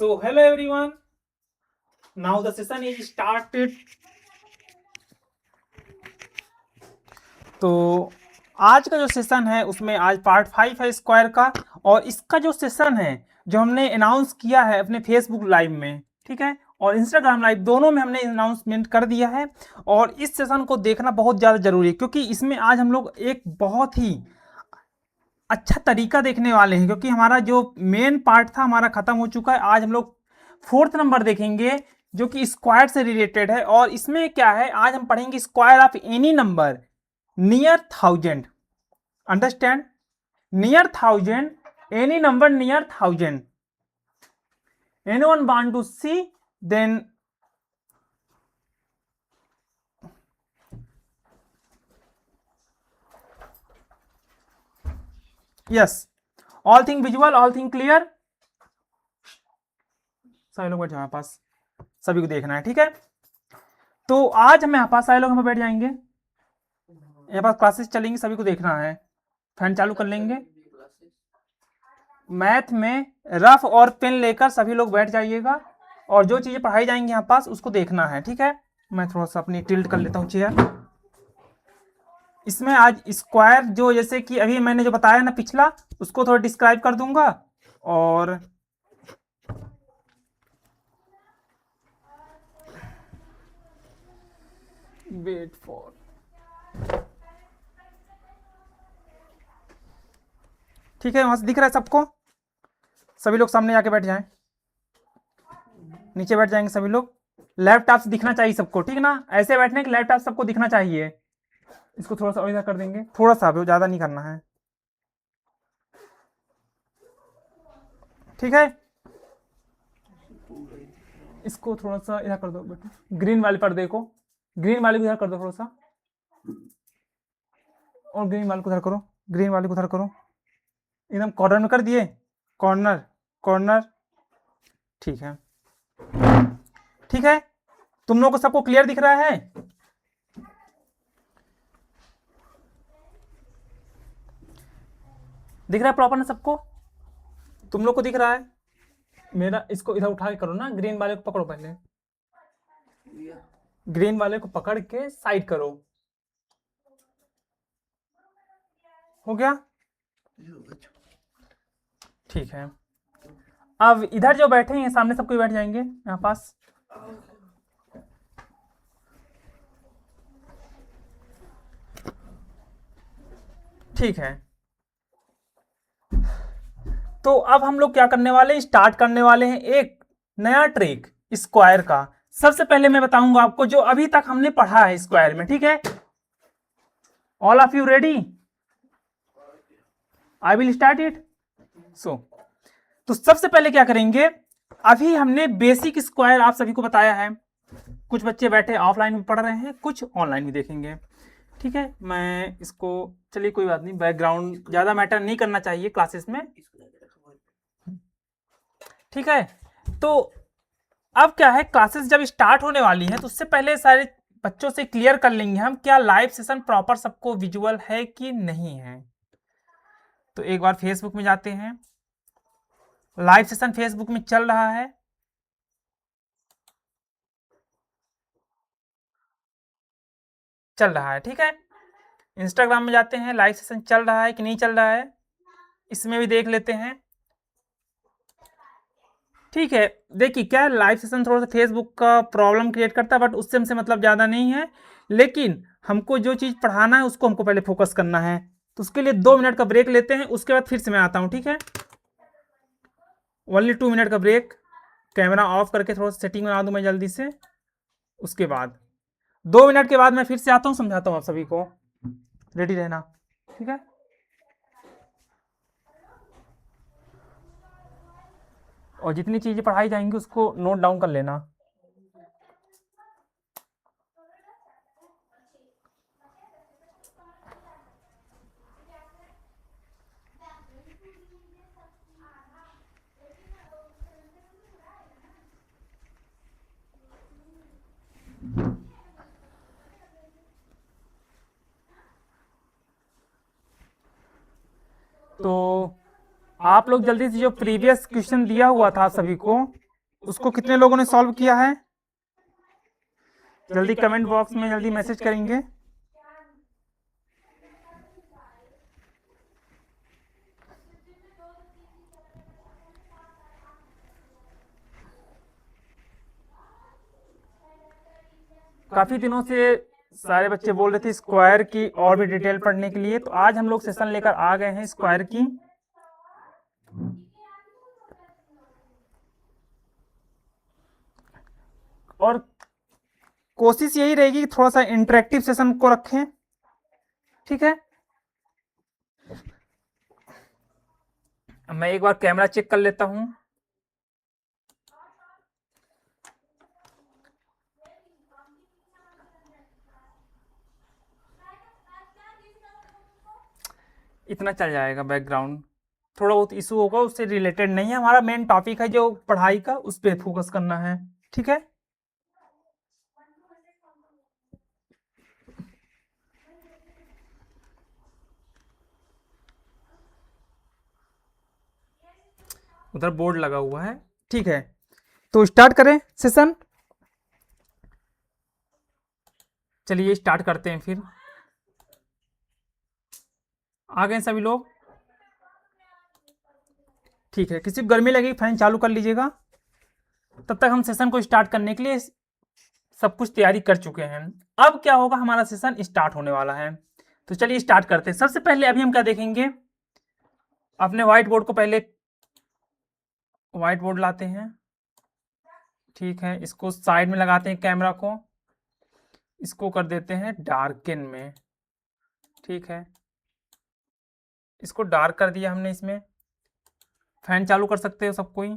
So hello everyone. Now the session is started. तो आज का जो सेशन है उसमें आज पार्ट 5 है स्क्वायर का, और इसका जो सेशन है जो हमने अनाउंस किया है अपने फेसबुक लाइव में, ठीक है, और इंस्टाग्राम लाइव दोनों में हमने अनाउंसमेंट कर दिया है। और इस सेशन को देखना बहुत ज़्यादा जरूरी है क्योंकि इसमें आज हम लोग एक बहुत ही अच्छा तरीका देखने वाले हैं, क्योंकि हमारा जो मेन पार्ट था हमारा खत्म हो चुका है। आज हम लोग 4th नंबर देखेंगे जो कि स्क्वायर से रिलेटेड है, और इसमें क्या है, आज हम पढ़ेंगे square of any number near 1000। Understand? Near 1000, any number near 1000। Anyone want to see? Then yes, all thing visual, all thing clear. सभी लोग बैठ जाओ, हमारे पास सभी को देखना है, ठीक है। तो आज हम यहाँ पास सारे लोग हम बैठ जाएंगे, यहाँ पास क्लासेस चलेंगी, सभी को देखना है। फैन चालू कर लेंगे। मैथ में रफ और पेन लेकर सभी लोग बैठ जाइएगा, और जो चीजें पढ़ाई जाएंगी यहाँ पास उसको देखना है, ठीक है। मैं थोड़ा सा अपनी टिल्ट कर लेता हूँ चेयर। इसमें आज स्क्वायर जो जैसे कि अभी मैंने जो बताया ना पिछला, उसको थोड़ा डिस्क्राइब कर दूंगा। और वेट फॉर, ठीक है, वहां से दिख रहा है सबको? सभी लोग सामने जाके बैठ जाएं, नीचे बैठ जाएंगे सभी लोग। लैपटॉप से दिखना चाहिए सबको, ठीक ना? ऐसे बैठने के लैपटॉप सबको दिखना चाहिए। इसको थोड़ा सा और इधर कर देंगे, थोड़ा सा भी, ज्यादा नहीं करना है, ठीक है। इसको थोड़ा सा इधर कर दो बेटा, ग्रीन वाले पर्दे को, ग्रीन वाले को इधर कर दो थोड़ा सा, और ग्रीन वाले को इधर करो, ग्रीन वाले को इधर करो, एकदम कॉर्नर में कर दिए, कॉर्नर कॉर्नर, ठीक है, ठीक है। तुम लोगों को सबको क्लियर दिख रहा है? दिख रहा है प्रॉपर ना सबको? तुम लोग को दिख रहा है मेरा? इसको इधर उठा के करो ना, ग्रीन वाले को पकड़ो पहले, ग्रीन वाले को पकड़ के साइड करो, हो गया? ठीक है। अब इधर जो बैठे हैं सामने सबको बैठ जाएंगे यहाँ पास। ठीक है, तो अब हम लोग क्या करने वाले हैं, स्टार्ट करने वाले हैं एक नया ट्रिक स्क्वायर का। सबसे पहले मैं बताऊंगा आपको जो अभी तक हमने पढ़ा है स्क्वायर में, ठीक है। All of you ready? I will start it. So तो सबसे पहले क्या करेंगे, अभी हमने बेसिक स्क्वायर आप सभी को बताया है। कुछ बच्चे बैठे ऑफलाइन में पढ़ रहे हैं, कुछ ऑनलाइन भी देखेंगे, ठीक है। मैं इसको, चलिए कोई बात नहीं, बैकग्राउंड ज्यादा मैटर नहीं करना चाहिए क्लासेस में, ठीक है। तो अब क्या है, क्लासेस जब स्टार्ट होने वाली है तो उससे पहले सारे बच्चों से क्लियर कर लेंगे हम क्या लाइव सेशन प्रॉपर सबको विजुअल है कि नहीं है। तो एक बार फेसबुक में जाते हैं, लाइव सेशन फेसबुक में चल रहा है, चल रहा है, ठीक है। इंस्टाग्राम में जाते हैं, लाइव सेशन चल रहा है कि नहीं चल रहा है, इसमें भी देख लेते हैं, ठीक है। देखिए क्या है, लाइव सेशन थोड़ा सा फेसबुक का प्रॉब्लम क्रिएट करता है, बट उससे हमसे मतलब ज़्यादा नहीं है। लेकिन हमको जो चीज़ पढ़ाना है उसको हमको पहले फोकस करना है, तो उसके लिए 2 मिनट का ब्रेक लेते हैं, उसके बाद फिर से मैं आता हूँ, ठीक है। ओनली 2 मिनट का ब्रेक, कैमरा ऑफ करके थोड़ा सा सेटिंग बना दूँ मैं जल्दी से, उसके बाद 2 मिनट के बाद मैं फिर से आता हूँ, समझाता हूँ आप सभी को, रेडी रहना, ठीक है। और जितनी चीज़ें पढ़ाई जाएंगी उसको नोट डाउन कर लेना। तो आप लोग जल्दी से, जो प्रीवियस क्वेश्चन दिया हुआ था आप सभी को, उसको कितने लोगों ने सॉल्व किया है? जल्दी कमेंट बॉक्स में जल्दी मैसेज करेंगे। काफी दिनों से सारे बच्चे बोल रहे थे स्क्वायर की और भी डिटेल पढ़ने के लिए, तो आज हम लोग सेशन लेकर आ गए हैं स्क्वायर की। और कोशिश यही रहेगी कि थोड़ा सा इंटरेक्टिव सेशन को रखें, ठीक है। मैं एक बार कैमरा चेक कर लेता हूं। इतना चल जाएगा, बैकग्राउंड थोड़ा बहुत इशू होगा, उससे रिलेटेड नहीं है, हमारा मेन टॉपिक है जो पढ़ाई का, उस पर फोकस करना है, ठीक है। उधर बोर्ड लगा हुआ है, ठीक है। तो स्टार्ट करें सेशन। चलिए स्टार्ट करते हैं फिर। आ गए सभी लोग? ठीक है, किसी को गर्मी लगी फैन चालू कर लीजिएगा। तब तक हम सेशन को स्टार्ट करने के लिए सब कुछ तैयारी कर चुके हैं। अब क्या होगा, हमारा सेशन स्टार्ट होने वाला है। तो चलिए स्टार्ट करते हैं। सबसे पहले अभी हम क्या देखेंगे, अपने व्हाइट बोर्ड को पहले व्हाइट बोर्ड लाते हैं, ठीक है। इसको साइड में लगाते हैं, कैमरा को इसको कर देते हैं डार्कन में, ठीक है। इसको डार्क कर दिया हमने। इसमें फैन चालू कर सकते हो सब कोई।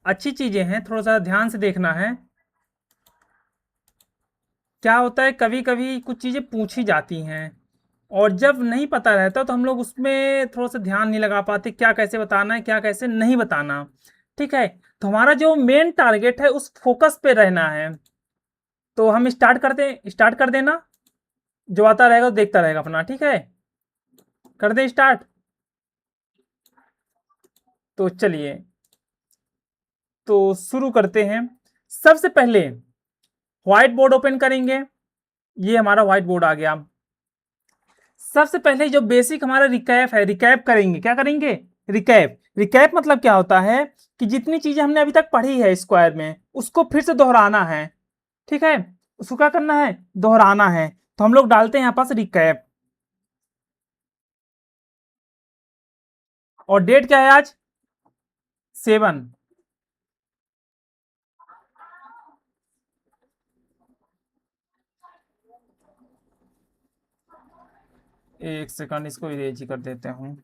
अच्छी चीजें हैं, थोड़ा सा ध्यान से देखना है। क्या होता है, कभी कभी कुछ चीजें पूछी जाती हैं और जब नहीं पता रहता तो हम लोग उसमें थोड़ा सा ध्यान नहीं लगा पाते, क्या कैसे बताना है, क्या कैसे नहीं बताना, ठीक है। तो हमारा जो मेन टारगेट है उस फोकस पे रहना है। तो हम स्टार्ट कर देना। जो आता रहेगा तो देखता रहेगा अपना, ठीक है। कर दें स्टार्ट। तो चलिए, तो शुरू करते हैं। सबसे पहले व्हाइट बोर्ड ओपन करेंगे। ये हमारा व्हाइट बोर्ड आ गया। सबसे पहले जो बेसिक हमारा रिकैप है, रिकैप करेंगे। क्या करेंगे? रिकैप। रिकैप मतलब क्या होता है कि जितनी चीजें हमने अभी तक पढ़ी है स्क्वायर में, उसको फिर से दोहराना है, ठीक है। उसको क्या करना है? दोहराना है। तो हम लोग डालते हैं यहां पास रिकैप। और डेट क्या है आज? 7। एक सेकंड, इसको इरेज कर देते हूँ।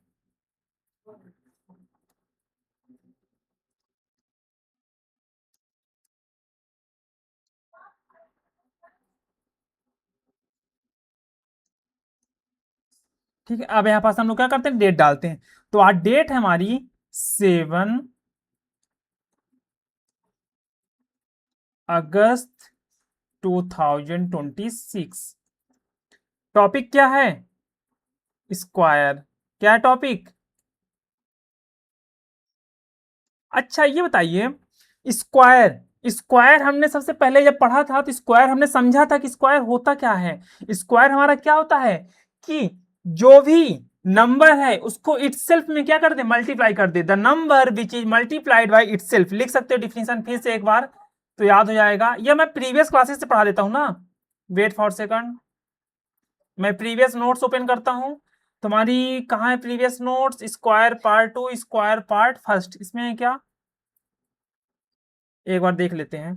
ठीक है, अब यहाँ पास हम लोग क्या करते हैं? डेट डालते हैं। तो आज डेट है हमारी 7 अगस्त 2026। टॉपिक क्या है? स्क्वायर। क्या टॉपिक? अच्छा ये बताइए, स्क्वायर स्क्वायर हमने सबसे पहले जब पढ़ा था तो स्क्वायर हमने समझा था कि स्क्वायर होता क्या है। स्क्वायर हमारा क्या होता है कि जो भी नंबर है उसको इटसेल्फ में क्या कर दे? मल्टीप्लाई कर दे। The number which is multiplied by itself. लिख सकते हो डिफिनेशन फिर से एक बार, तो याद हो जाएगा। यह मैं प्रीवियस क्लासेस से पढ़ा देता हूं ना। वेट फॉर सेकंड, मैं प्रीवियस नोट्स ओपन करता हूं। तुम्हारी कहाँ है previous notes? Square part 2, square part first, इसमें है क्या? एक बार देख लेते हैं।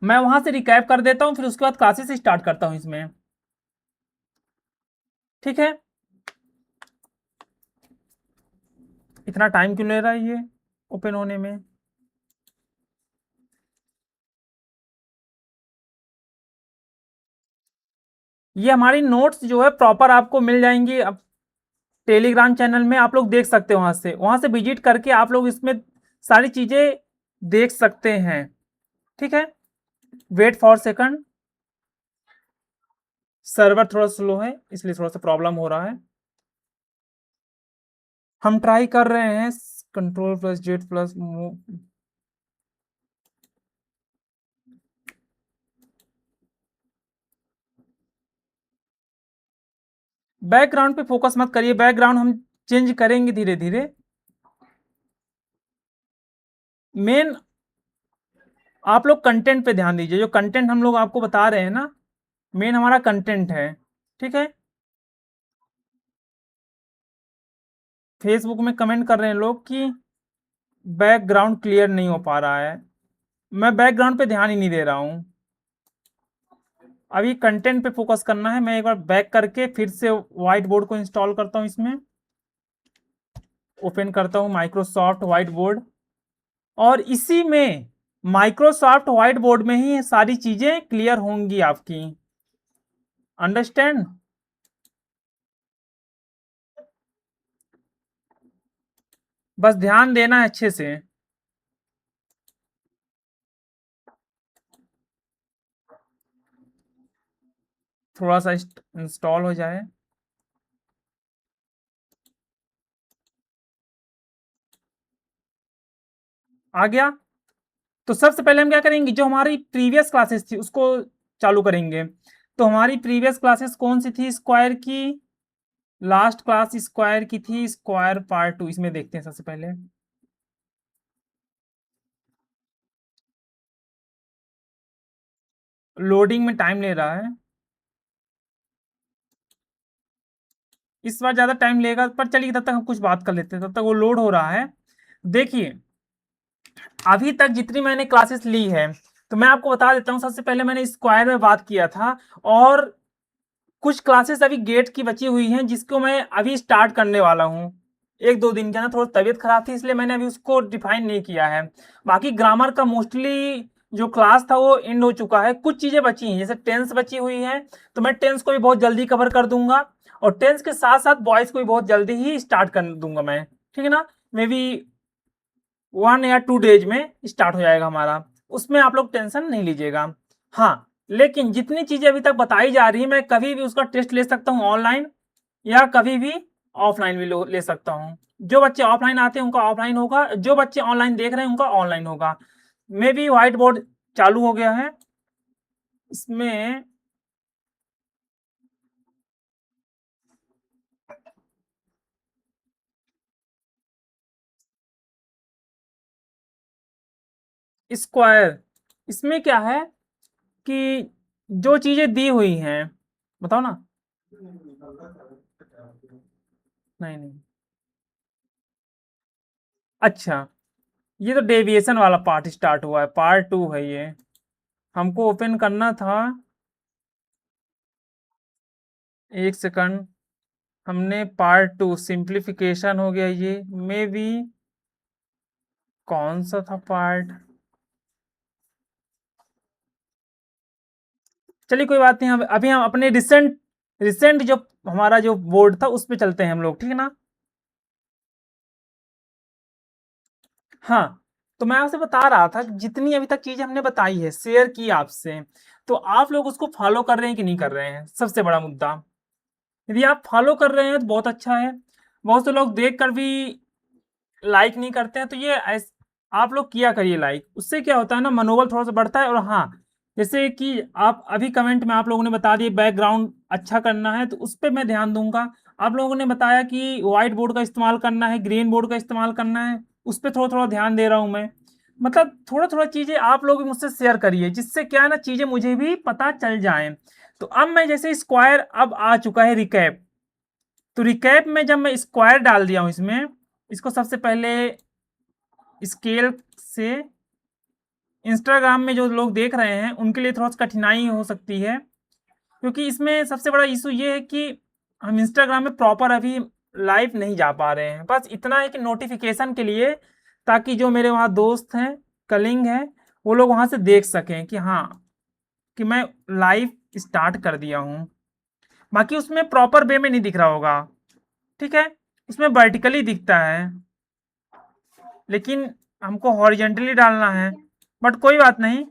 मैं वहां से रिकैप कर देता हूं, फिर उसके बाद क्लासेस स्टार्ट करता हूं इसमें, ठीक है। इतना टाइम क्यों ले रहा है ये ओपन होने में? ये हमारी नोट्स जो है प्रॉपर आपको मिल जाएंगी। अब टेलीग्राम चैनल में आप लोग देख सकते हो, वहां से विजिट करके आप लोग इसमें सारी चीजें देख सकते हैं, ठीक है। Wait for second. सर्वर थोड़ा स्लो है इसलिए थोड़ा सा प्रॉब्लम हो रहा है। हम ट्राई कर रहे हैं control plus Z plus background पे फोकस मत करिए, बैकग्राउंड हम चेंज करेंगे धीरे धीरे। मेन आप लोग कंटेंट पे ध्यान दीजिए, जो कंटेंट हम लोग आपको बता रहे हैं ना, मेन हमारा कंटेंट है, ठीक है। फेसबुक में कमेंट कर रहे हैं लोग कि बैकग्राउंड क्लियर नहीं हो पा रहा है। मैं बैकग्राउंड पे ध्यान ही नहीं दे रहा हूँ, अभी कंटेंट पे फोकस करना है। मैं एक बार बैक करके फिर से व्हाइट बोर्ड को इंस्टॉल करता हूँ, इसमें ओपन करता हूँ माइक्रोसॉफ्ट व्हाइट बोर्ड, और इसी में माइक्रोसॉफ्ट व्हाइट बोर्ड में ही सारी चीजें क्लियर होंगी आपकी। अंडरस्टैंड? बस ध्यान देना है अच्छे से। थोड़ा सा इंस्टॉल हो जाए। आ गया। तो सबसे पहले हम क्या करेंगे, जो हमारी प्रीवियस क्लासेस थी उसको चालू करेंगे। तो हमारी प्रीवियस क्लासेस कौन सी थी? स्क्वायर की लास्ट क्लास स्क्वायर की थी, स्क्वायर पार्ट 2। इसमें देखते हैं सबसे पहले। लोडिंग में टाइम ले रहा है, इस बार ज्यादा टाइम लेगा, पर चलिए तब तक हम कुछ बात कर लेते हैं, तब तक वो लोड हो रहा है। देखिए अभी तक जितनी मैंने क्लासेस ली है, तो मैं आपको बता देता हूँ। सबसे पहले मैंने स्क्वायर में बात किया था, और कुछ क्लासेस अभी गेट की बची हुई हैं जिसको मैं अभी स्टार्ट करने वाला हूँ। एक दो दिन के ना, थोड़ा तबीयत खराब थी इसलिए मैंने अभी उसको डिफाइन नहीं किया है। बाकी ग्रामर का मोस्टली जो क्लास था वो एंड हो चुका है। कुछ चीजें बची हैं, जैसे टेंस बची हुई है, तो मैं टेंस को भी बहुत जल्दी कवर कर दूंगा, और टेंस के साथ साथ बॉयज को भी बहुत जल्दी ही स्टार्ट कर दूंगा मैं, ठीक है ना। मे बी 1 या 2 डेज में स्टार्ट हो जाएगा हमारा, उसमें आप लोग टेंशन नहीं लीजिएगा। हाँ, लेकिन जितनी चीजें अभी तक बताई जा रही है, मैं कभी भी उसका टेस्ट ले सकता हूँ ऑनलाइन, या कभी भी ऑफलाइन भी ले सकता हूँ। जो बच्चे ऑफलाइन आते हैं उनका ऑफलाइन होगा, जो बच्चे ऑनलाइन देख रहे हैं उनका ऑनलाइन होगा। मे बी व्हाइट बोर्ड चालू हो गया है इसमें। स्क्वायर, इसमें क्या है कि जो चीजें दी हुई हैं, बताओ ना। नहीं नहीं, अच्छा, ये तो डेविएशन वाला पार्ट स्टार्ट हुआ है, पार्ट 2 है ये। हमको ओपन करना था, एक सेकंड। हमने पार्ट 2 सिंप्लीफिकेशन हो गया ये, मे बी कौन सा था पार्ट। चलिए कोई बात नहीं, अभी हम अपने रिसेंट रिसेंट जो हमारा जो बोर्ड था उस पे चलते हैं हम लोग, ठीक है ना। हाँ, तो मैं आपसे बता रहा था कि जितनी अभी तक चीजें हमने बताई है, शेयर की आपसे, तो आप लोग उसको फॉलो कर रहे हैं कि नहीं कर रहे हैं, सबसे बड़ा मुद्दा। यदि आप फॉलो कर रहे हैं तो बहुत अच्छा है। बहुत से लोग देख कर भी लाइक नहीं करते हैं, तो ये आप लोग किया करिए लाइक, उससे क्या होता है ना, मनोबल थोड़ा सा बढ़ता है। और हाँ, जैसे कि आप अभी कमेंट में आप लोगों ने बता दिए बैकग्राउंड अच्छा करना है, तो उस पर मैं ध्यान दूंगा। आप लोगों ने बताया कि व्हाइट बोर्ड का इस्तेमाल करना है, ग्रीन बोर्ड का इस्तेमाल करना है, उस पर थोड़ा थोड़ा ध्यान दे रहा हूँ मैं। मतलब थोड़ा थोड़ा चीजें आप लोग भी मुझसे शेयर करिए, जिससे क्या है ना, चीजें मुझे भी पता चल जाएं। तो अब मैं जैसे स्क्वायर अब आ चुका है रिकैप, तो रिकैप में जब मैं स्क्वायर डाल दिया हूं इसमें, इसको सबसे पहले स्केल से, इंस्टाग्राम में जो लोग देख रहे हैं उनके लिए थोड़ा सा कठिनाई हो सकती है, क्योंकि इसमें सबसे बड़ा इशू ये है कि हम इंस्टाग्राम में प्रॉपर अभी लाइव नहीं जा पा रहे हैं। बस इतना है कि नोटिफिकेशन के लिए, ताकि जो मेरे वहाँ दोस्त हैं, कलिंग हैं, वो लोग वहाँ से देख सकें कि हाँ, कि मैं लाइव स्टार्ट कर दिया हूँ। बाकी उसमें प्रॉपर वे में नहीं दिख रहा होगा, ठीक है, उसमें वर्टिकली दिखता है, लेकिन हमको हॉरिजेंटली डालना है। बट कोई बात नहीं,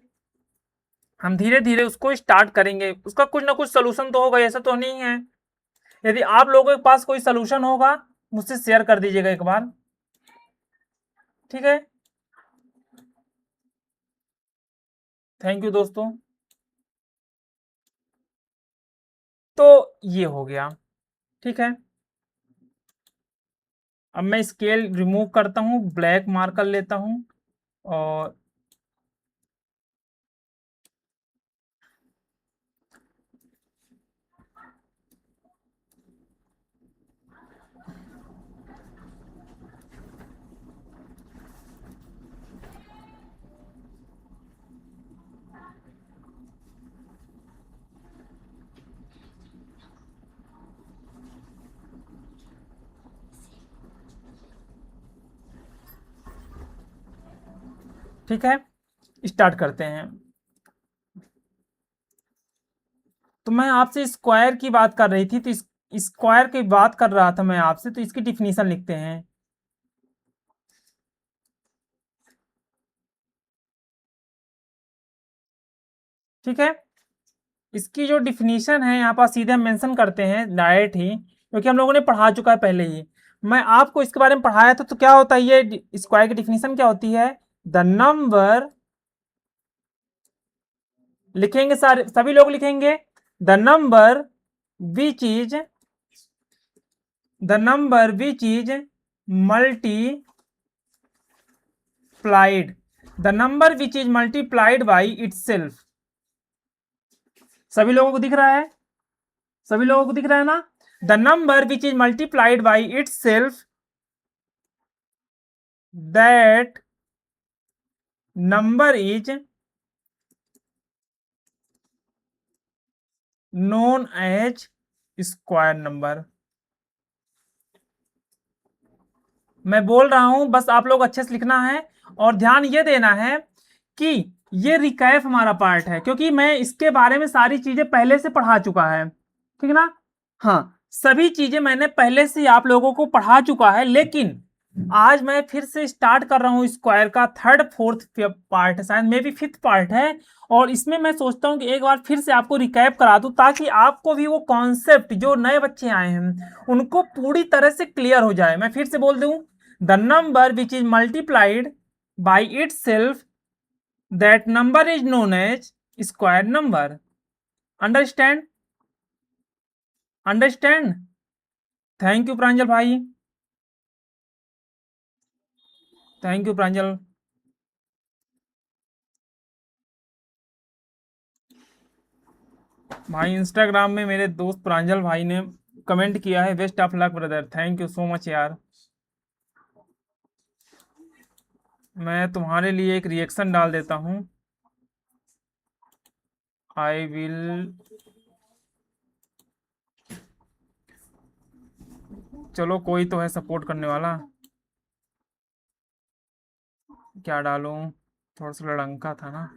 हम धीरे धीरे उसको स्टार्ट करेंगे, उसका कुछ ना कुछ सोल्यूशन तो होगा, ऐसा तो नहीं है। यदि आप लोगों के पास कोई सोल्यूशन होगा मुझसे शेयर कर दीजिएगा एक बार, ठीक है। थैंक यू दोस्तों। तो ये हो गया, ठीक है। अब मैं स्केल रिमूव करता हूँ, ब्लैक मार्कर लेता हूँ और ठीक है, स्टार्ट करते हैं। तो मैं आपसे स्क्वायर की बात कर रही थी, तो स्क्वायर की बात कर रहा था मैं आपसे, तो इसकी डिफिनीशन लिखते हैं। ठीक है, इसकी जो डिफिनीशन है यहाँ पर सीधे हम मेंशन करते हैं डायरेक्ट ही, क्योंकि हम लोगों ने पढ़ा चुका है पहले ही। मैं आपको इसके बारे में पढ़ाया था, तो क्या होता है ये स्क्वायर की डिफिनीशन क्या होती है? द नंबर, लिखेंगे सारे सभी लोग लिखेंगे, the number which is, the number which is multiplied, the number which is multiplied by itself. सभी लोगों को दिख रहा है? सभी लोगों को दिख रहा है ना? The number which is multiplied by itself, that number is known as square number. मैं बोल रहा हूं, बस आप लोग अच्छे से लिखना है और ध्यान ये देना है कि ये रिकैप हमारा पार्ट है, क्योंकि मैं इसके बारे में सारी चीजें पहले से पढ़ा चुका है, ठीक है ना। हाँ, सभी चीजें मैंने पहले से आप लोगों को पढ़ा चुका है, लेकिन आज मैं फिर से स्टार्ट कर रहा हूँ स्क्वायर का थर्ड फोर्थ पार्ट है, शायद मे बी फिफ्थ पार्ट है। और इसमें मैं सोचता हूँ कि एक बार फिर से आपको रिकैप करा दूं, ताकि आपको भी वो कॉन्सेप्ट, जो नए बच्चे आए हैं उनको पूरी तरह से क्लियर हो जाए। मैं फिर से बोल दूं, the number which is multiplied by itself, that number is known as square number. Understand? Understand? Thank you Pranjal भाई, थैंक यू प्रांजल भाई। इंस्टाग्राम में मेरे दोस्त प्रांजल भाई ने कमेंट किया है, best of luck brother, thank you so much यार। मैं तुम्हारे लिए एक रिएक्शन डाल देता हूँ, आई विल, चलो कोई तो है सपोर्ट करने वाला, क्या डालूं? थोड़ा सा लड़ंका था ना।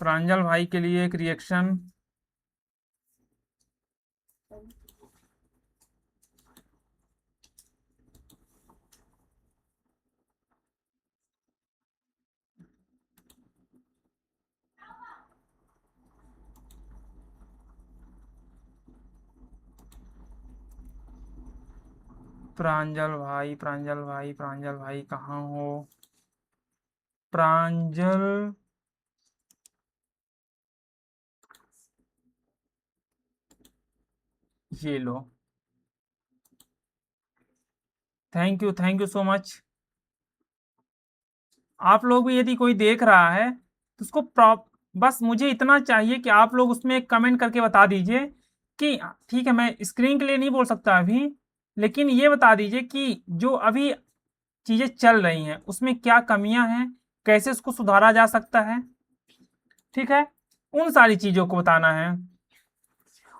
प्रांजल भाई के लिए एक रिएक्शन, प्रांजल भाई, प्रांजल भाई, प्रांजल भाई कहाँ हो? प्रांजल, ये लो, थैंक यू सो मच। आप लोग भी यदि कोई देख रहा है तो उसको बस मुझे इतना चाहिए कि आप लोग उसमें एक कमेंट करके बता दीजिए कि, ठीक है मैं स्क्रीन के लिए नहीं बोल सकता अभी, लेकिन ये बता दीजिए कि जो अभी चीजें चल रही हैं उसमें क्या कमियां हैं, कैसे उसको सुधारा जा सकता है, ठीक है, उन सारी चीजों को बताना है।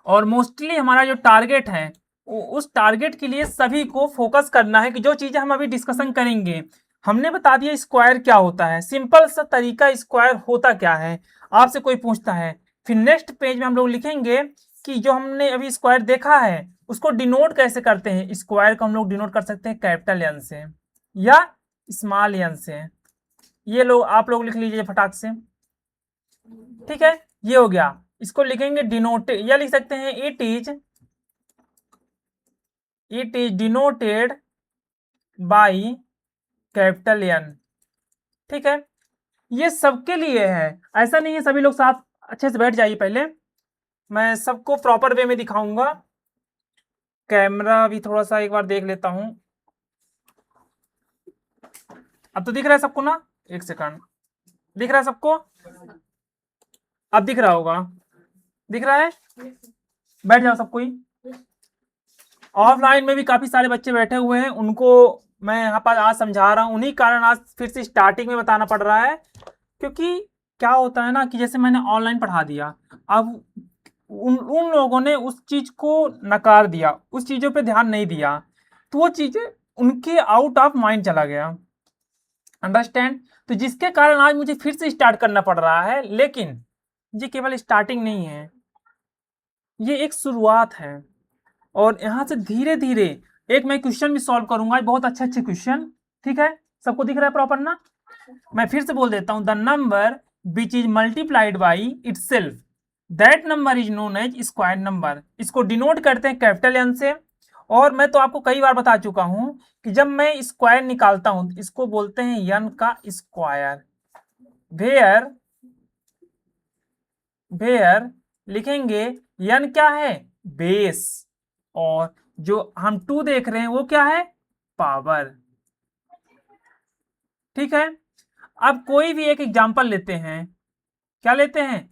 और मोस्टली हमारा जो टारगेट है, उस टारगेट के लिए सभी को फोकस करना है कि जो चीजें हम अभी डिस्कशन करेंगे, हमने बता दिया स्क्वायर क्या होता है, सिंपल सा तरीका स्क्वायर होता क्या है। आपसे कोई पूछता है, फिर नेक्स्ट पेज में हम लोग लिखेंगे कि जो हमने अभी स्क्वायर देखा है उसको डिनोट कैसे करते हैं। स्क्वायर को हम लोग डिनोट कर सकते हैं कैपिटल एन से, या स्मॉल एन से। ये लोग आप लोग लिख लीजिए फटाक से, ठीक है। ये हो गया, इसको लिखेंगे डिनोटेड, या लिख सकते हैं it is denoted by capital N, ठीक है। ये सबके लिए है, ऐसा नहीं है सभी लोग साथ। अच्छे से बैठ जाइए, पहले मैं सबको प्रॉपर वे में दिखाऊंगा। कैमरा भी थोड़ा सा एक बार देख लेता हूं। अब तो दिख रहा है सबको ना? एक सेकंड, दिख रहा है सबको? अब दिख रहा होगा, दिख रहा है? बैठ जाओ सबको ही। ऑफलाइन में भी काफी सारे बच्चे बैठे हुए हैं, उनको मैं यहाँ पर आज समझा रहा हूँ, उन्हीं कारण आज फिर से स्टार्टिंग में बताना पड़ रहा है। क्योंकि क्या होता है ना कि जैसे मैंने ऑनलाइन पढ़ा दिया, अब उन उन लोगों ने उस चीज को नकार दिया, उस चीजों पे ध्यान नहीं दिया, तो वो चीजें उनके आउट ऑफ माइंड चला गया। अंडरस्टैंड? तो जिसके कारण आज मुझे फिर से स्टार्ट करना पड़ रहा है, लेकिन ये केवल स्टार्टिंग नहीं है, ये एक शुरुआत है। और यहां से धीरे धीरे एक मैं क्वेश्चन भी सॉल्व करूंगा, बहुत अच्छे अच्छे क्वेश्चन, ठीक है। सबको दिख रहा है प्रॉपर ना? मैं फिर से बोल देता हूं, the number which is multiplied by itself, that number is known as square number. इसको डिनोट करते हैं कैपिटल एन से। और मैं तो आपको कई बार बता चुका हूं कि जब मैं स्क्वायर निकालता हूं, इसको बोलते हैं एन का स्क्वायर। वेयर वेयर लिखेंगे, एन क्या है? बेस। और जो हम 2 देख रहे हैं वो क्या है? पावर, ठीक है। अब कोई भी एक एग्जांपल लेते हैं, क्या लेते हैं?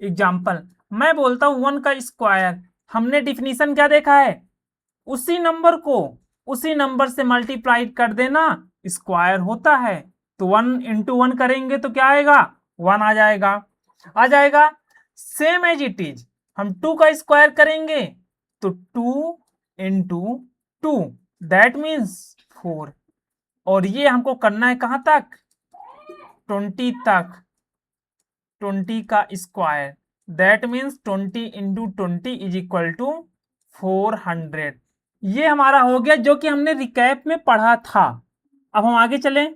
एग्जांपल। मैं बोलता हूं 1 का स्क्वायर, हमने डिफिनीशन क्या देखा है? उसी नंबर को उसी नंबर से मल्टीप्लाई कर देना, स्क्वायर होता है। तो 1 इंटू 1 करेंगे तो क्या आएगा? 1 आ जाएगा, आ जाएगा। सेम एज इट इज हम 2 का स्क्वायर करेंगे तो 2 इंटू 2, दैट मीन्स 4। और ये हमको करना है कहां तक? 20 तक। 20 का square, that means 20 into 20 is equal to 400। ये हमारा हो गया जो कि हमने रिकैप में पढ़ा था। अब हम आगे चलें।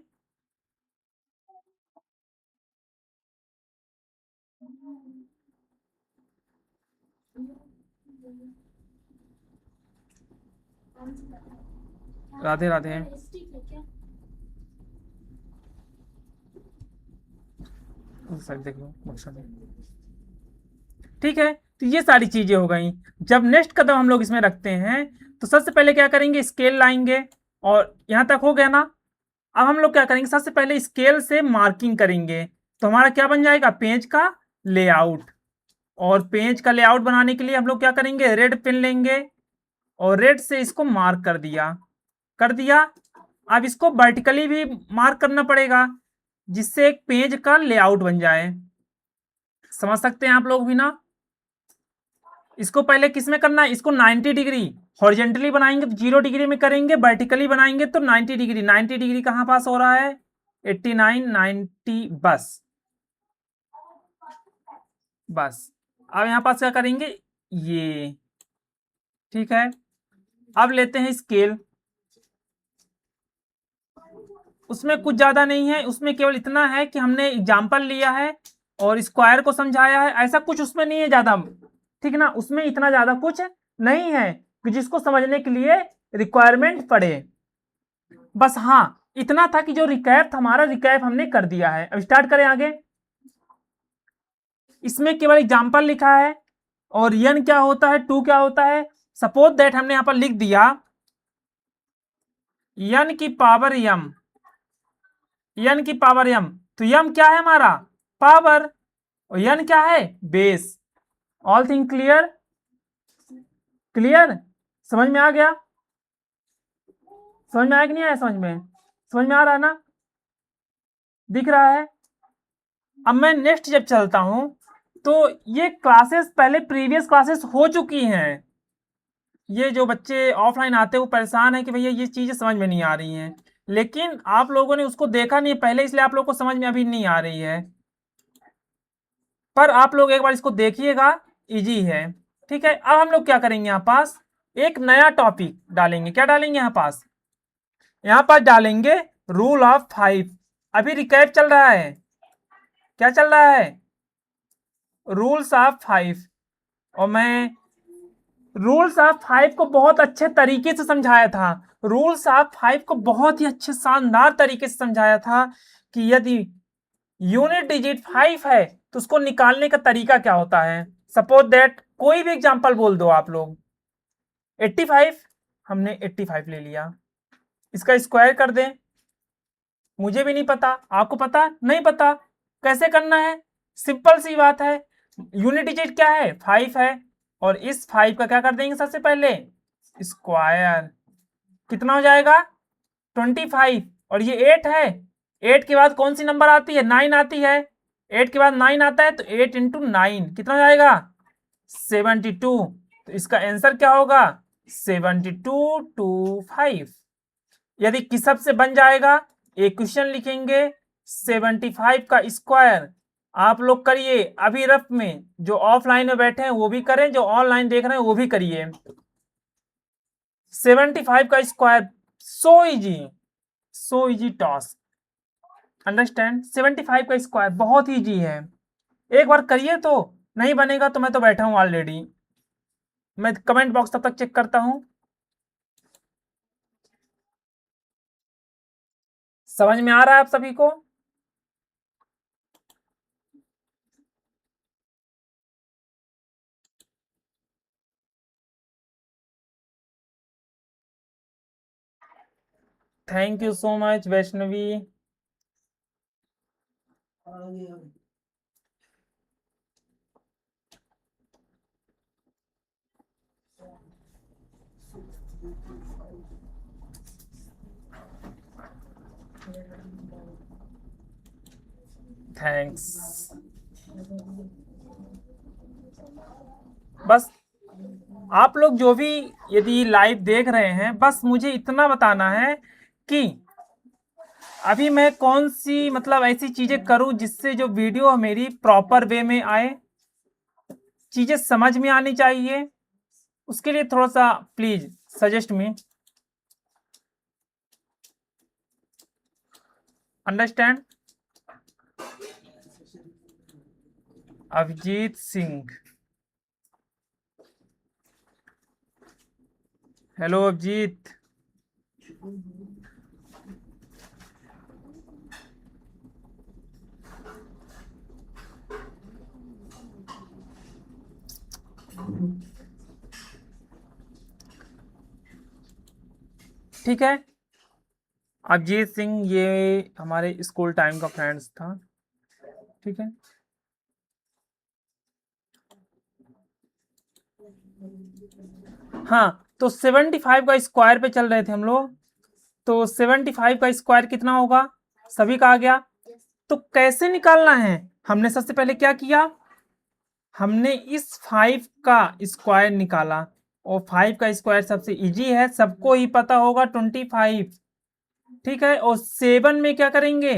राधे राधे। सर देख लो मकसद, ठीक है। तो ये सारी चीजें हो गई। जब नेक्स्ट कदम हम लोग इसमें रखते हैं तो सबसे पहले क्या करेंगे? स्केल लाएंगे। और यहां तक हो गया ना? अब हम लोग क्या करेंगे? सबसे पहले स्केल से मार्किंग करेंगे, तो हमारा क्या बन जाएगा? पेज का लेआउट। और पेज का लेआउट बनाने के लिए हम लोग क्या करेंगे? रेड पेन लेंगे और रेड से इसको मार्क कर दिया, कर दिया। अब इसको वर्टिकली भी मार्क करना पड़ेगा, जिससे एक पेज का लेआउट बन जाए। समझ सकते हैं आप लोग भी ना? इसको पहले किस में करना है? इसको 90 डिग्री हॉरिजेंटली बनाएंगे तो 0 डिग्री में करेंगे, वर्टिकली बनाएंगे तो 90 डिग्री। 90 डिग्री कहां पास हो रहा है? 89, 90, बस बस। अब यहां पास क्या करेंगे? ये, ठीक है। अब लेते हैं स्केल। उसमें कुछ ज्यादा नहीं है, उसमें केवल इतना है कि हमने एग्जाम्पल लिया है और स्क्वायर को समझाया है, ऐसा कुछ उसमें नहीं है ज्यादा, ठीक ना? उसमें इतना ज्यादा कुछ नहीं है कि जिसको समझने के लिए रिक्वायरमेंट पड़े। बस हाँ, इतना था कि जो रिकैप था हमारा, रिकैप हमने कर दिया है। अब स्टार्ट करें आगे। इसमें केवल एग्जाम्पल लिखा है। और यन क्या होता है, 2 क्या होता है? सपोज दैट हमने यहां पर लिख दिया यन की पावर यम, यन की पावर यम। तो यम क्या है हमारा? पावर। और यन क्या है? Base. All thing clear? Clear? समझ में आ गया? समझ में आया कि नहीं आया? समझ में आ रहा है ना? दिख रहा है? अब मैं नेक्स्ट जब चलता हूं तो ये क्लासेस पहले प्रीवियस क्लासेस हो चुकी हैं। ये जो बच्चे ऑफलाइन आते हैं वो परेशान है कि भैया ये चीजें समझ में नहीं आ रही हैं, लेकिन आप लोगों ने उसको देखा नहीं पहले, इसलिए आप लोग को समझ में अभी नहीं आ रही है। पर आप लोग एक बार इसको देखिएगा, इजी है, ठीक है। अब हम लोग क्या करेंगे? यहाँ पास एक नया टॉपिक डालेंगे। क्या डालेंगे? यहाँ पास डालेंगे रूल ऑफ 5, अभी रिकैप चल रहा है। क्या चल रहा है? Rules of 5। और मैं रूल्स ऑफ 5 को बहुत अच्छे तरीके से समझाया था। रूल्स ऑफ 5 को बहुत ही अच्छे शानदार तरीके से समझाया था कि यदि यूनिट डिजिट 5 है तो उसको निकालने का तरीका क्या होता है। सपोज दैट कोई भी एग्जांपल बोल दो आप लोग। 85, हमने 85 ले लिया, इसका स्क्वायर कर दें। मुझे भी नहीं पता, आपको पता नहीं पता, कैसे करना है? सिंपल सी बात है। यूनिट डिजिट क्या है? 5 है, और इस 5 का क्या कर देंगे सबसे पहले? स्क्वायर। कितना हो जाएगा? 25। और ये 8 है, 8 के बाद कौन सी नंबर आती है? 9 आती है। 8 के बाद 9 आता है, तो 8 इंटू 9 कितना हो जाएगा? 72। तो इसका आंसर क्या होगा? 72 टू 5। यदि किसब से बन जाएगा, एक क्वेश्चन लिखेंगे 75 का स्क्वायर। आप लोग करिए अभी रफ में, जो ऑफलाइन में बैठे हैं वो भी करें, जो ऑनलाइन देख रहे हैं वो भी करिए। 75 का square, so easy, so easy task. Understand? 75 का स्क्वायर बहुत इजी है, एक बार करिए। तो नहीं बनेगा तो मैं तो बैठा हूं ऑलरेडी, मैं कमेंट बॉक्स तब तक चेक करता हूं। समझ में आ रहा है आप सभी को? Thank you so much Vaishnavi. Thanks. बस आप लोग जो भी यदि लाइव देख रहे हैं, बस मुझे इतना बताना है कि अभी मैं कौन सी मतलब ऐसी चीजें करूं जिससे जो वीडियो मेरी प्रॉपर वे में आए, चीजें समझ में आनी चाहिए। उसके लिए थोड़ा सा please suggest me. Understand? Abhijit Singh, hello Abhijit. ठीक है, अभिजीत सिंह ये हमारे स्कूल टाइम का फ्रेंड्स था। ठीक है, हाँ तो 75 का स्क्वायर पे चल रहे थे हम लोग। तो 75 का स्क्वायर कितना होगा? सभी का आ गया। तो कैसे निकालना है? हमने सबसे पहले क्या किया, हमने इस 5 का स्क्वायर निकाला। और 5 का स्क्वायर सबसे इजी है, सबको ही पता होगा 25। ठीक है, और 7 में क्या करेंगे?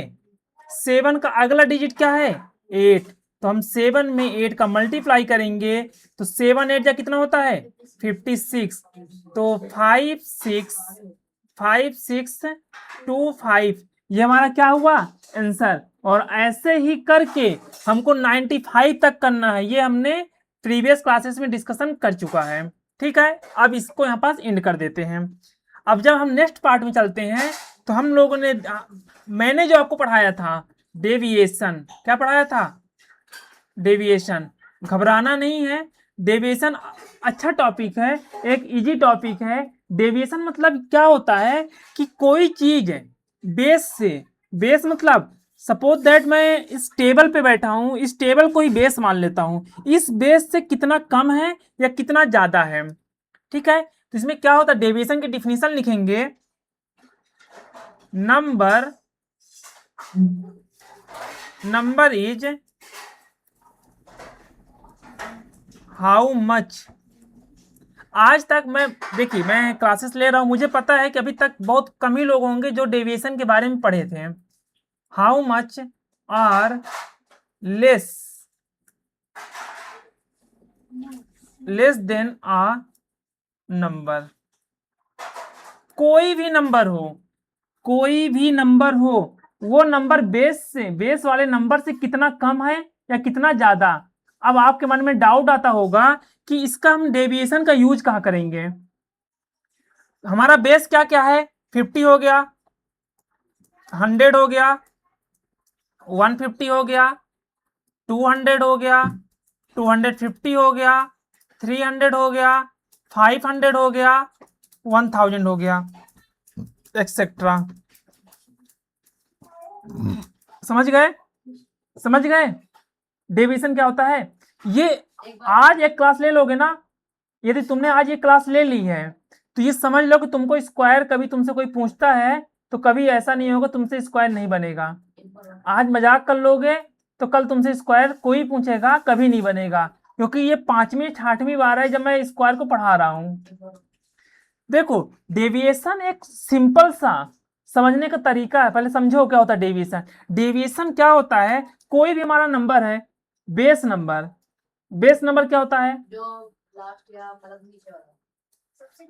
7 का अगला डिजिट क्या है? 8। तो हम 7 में 8 का मल्टीप्लाई करेंगे, तो 7 8 जा कितना होता है? 56। तो 5 6 ये हमारा क्या हुआ? आंसर। और ऐसे ही करके हमको 95 तक करना है, ये हमने प्रीवियस क्लासेस में डिस्कशन कर चुका है। ठीक है, अब इसको यहाँ पास एंड कर देते हैं। अब जब हम नेक्स्ट पार्ट में चलते हैं, तो हम लोगों ने मैंने जो आपको पढ़ाया था डेविएशन, क्या पढ़ाया था? डेविएशन। घबराना नहीं है, डेविएशन अच्छा टॉपिक है, एक इजी टॉपिक है। डेविएशन मतलब क्या होता है कि कोई चीज बेस से, बेस मतलब सपोज दैट मैं इस टेबल पे बैठा हूं, इस टेबल को ही बेस मान लेता हूं, इस बेस से कितना कम है या कितना ज्यादा है। ठीक है, तो इसमें क्या होता है, डेविएशन की डिफिनीशन लिखेंगे, नंबर इज हाउ मच। आज तक मैं, देखिए मैं क्लासेस ले रहा हूं, मुझे पता है कि अभी तक बहुत कम ही लोग होंगे जो डेविएशन के बारे में पढ़े थे। How much are less than a number. कोई भी नंबर हो, कोई भी नंबर हो, वो नंबर बेस वाले नंबर से कितना कम है या कितना ज्यादा। अब आपके मन में डाउट आता होगा कि इसका हम डेविएशन का यूज कहाँ करेंगे। हमारा बेस क्या क्या है, 50 हो गया, 100 हो गया, 150 हो गया, 200 हो गया, 250 हो गया, 300 हो गया, 500 हो गया, 1000 हो गया, एक्सेट्रा। समझ गए, समझ गए डेविएशन क्या होता है। ये आज एक क्लास ले लोगे ना, यदि तुमने आज ये क्लास ले ली है तो ये समझ लो कि तुमको स्क्वायर कभी तुमसे कोई पूछता है तो कभी ऐसा नहीं होगा तुमसे स्क्वायर नहीं बनेगा। आज मजाक कर लोगे तो कल तुमसे स्क्वायर कोई पूछेगा कभी नहीं बनेगा, क्योंकि ये 5वीं 6वीं बार है जब मैं स्क्वायर को पढ़ा रहा हूं। देखो डेविएशन एक सिंपल सा समझने का तरीका है, पहले समझो क्या होता है डेविएशन। डेविएशन क्या होता है, कोई भी हमारा नंबर है, बेस नंबर, बेस नंबर क्या होता है जो लास्ट या मतलब नीचे वाला।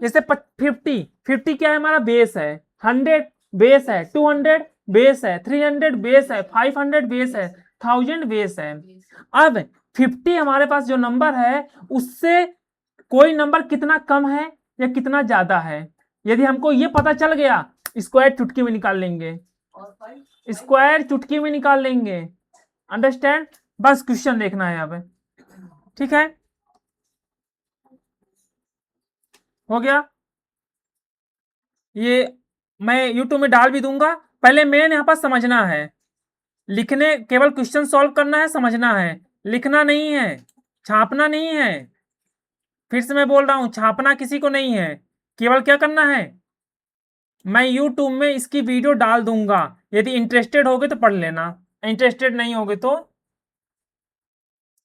जैसे 50 क्या है, हमारा बेस है, 100 बेस है, 200 बेस है, 300 बेस है, 500 बेस है, 1000 बेस है। अब 50 हमारे पास जो नंबर है उससे कोई नंबर कितना कम है या कितना ज्यादा है, यदि हमको ये पता चल गया स्क्वायर चुटकी में निकाल लेंगे, स्क्वायर चुटकी में निकाल लेंगे। अंडरस्टैंड, बस क्वेश्चन देखना है अब, ठीक है, हो गया। ये मैं यूट्यूब में डाल भी दूंगा, पहले मेन यहाँ पर समझना है, लिखने केवल क्वेश्चन सॉल्व करना है, समझना है, लिखना नहीं है, छापना नहीं है। फिर से मैं बोल रहा हूं छापना किसी को नहीं है, केवल क्या करना है, मैं यूट्यूब में इसकी वीडियो डाल दूंगा, यदि इंटरेस्टेड होगे तो पढ़ लेना, इंटरेस्टेड नहीं होगे तो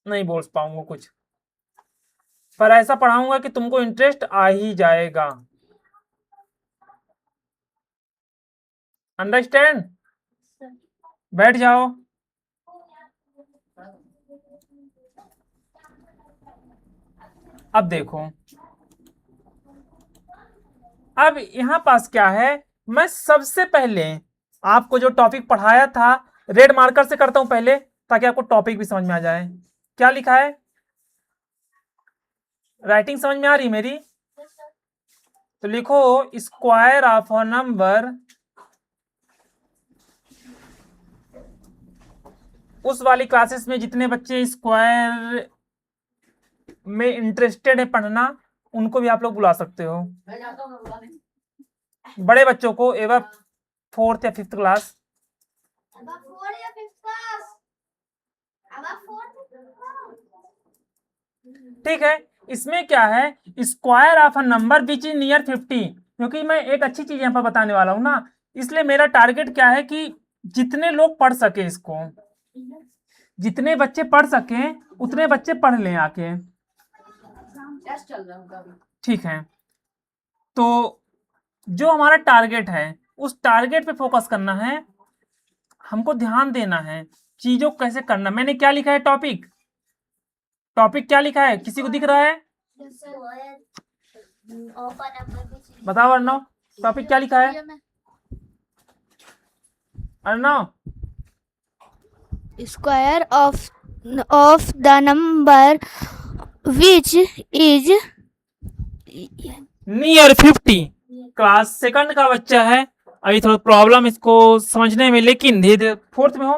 नहीं बोल पाऊंगा कुछ, पर ऐसा पढ़ाऊंगा कि तुमको इंटरेस्ट आ ही जाएगा। अंडरस्टैंड, बैठ जाओ। अब देखो, अब यहां पास क्या है, मैं सबसे पहले आपको जो टॉपिक पढ़ाया था रेड मार्कर से करता हूं पहले, ताकि आपको टॉपिक भी समझ में आ जाए। क्या लिखा है, राइटिंग समझ में आ रही मेरी, तो लिखो स्क्वायर ऑफ अ नंबर, उस वाली क्लासेस में जितने बच्चे स्क्वायर में इंटरेस्टेड है पढ़ना उनको भी आप लोग बुला सकते हो, बड़े बच्चों को एवं 4th या 5th क्लास। ठीक है, इसमें क्या है, square of a number which is near 50, क्योंकि मैं एक अच्छी चीज यहाँ पर बताने वाला हूं ना, इसलिए मेरा टारगेट क्या है कि जितने लोग पढ़ सके इसको, जितने बच्चे पढ़ सके उतने बच्चे पढ़ लें आके, ठीक है। तो जो हमारा टारगेट है उस टारगेट पे फोकस करना है, हमको ध्यान देना है चीजों को कैसे करना। मैंने क्या लिखा है, टॉपिक, टॉपिक क्या लिखा है, किसी को दिख रहा है, बताओ अर्णव, टॉपिक क्या लिखा है Arnav. Square of the number which is near 50, class second का बच्चा है, अभी थोड़ा प्रॉब्लम इसको समझने में, लेकिन धीरे धीरे 4th में हो,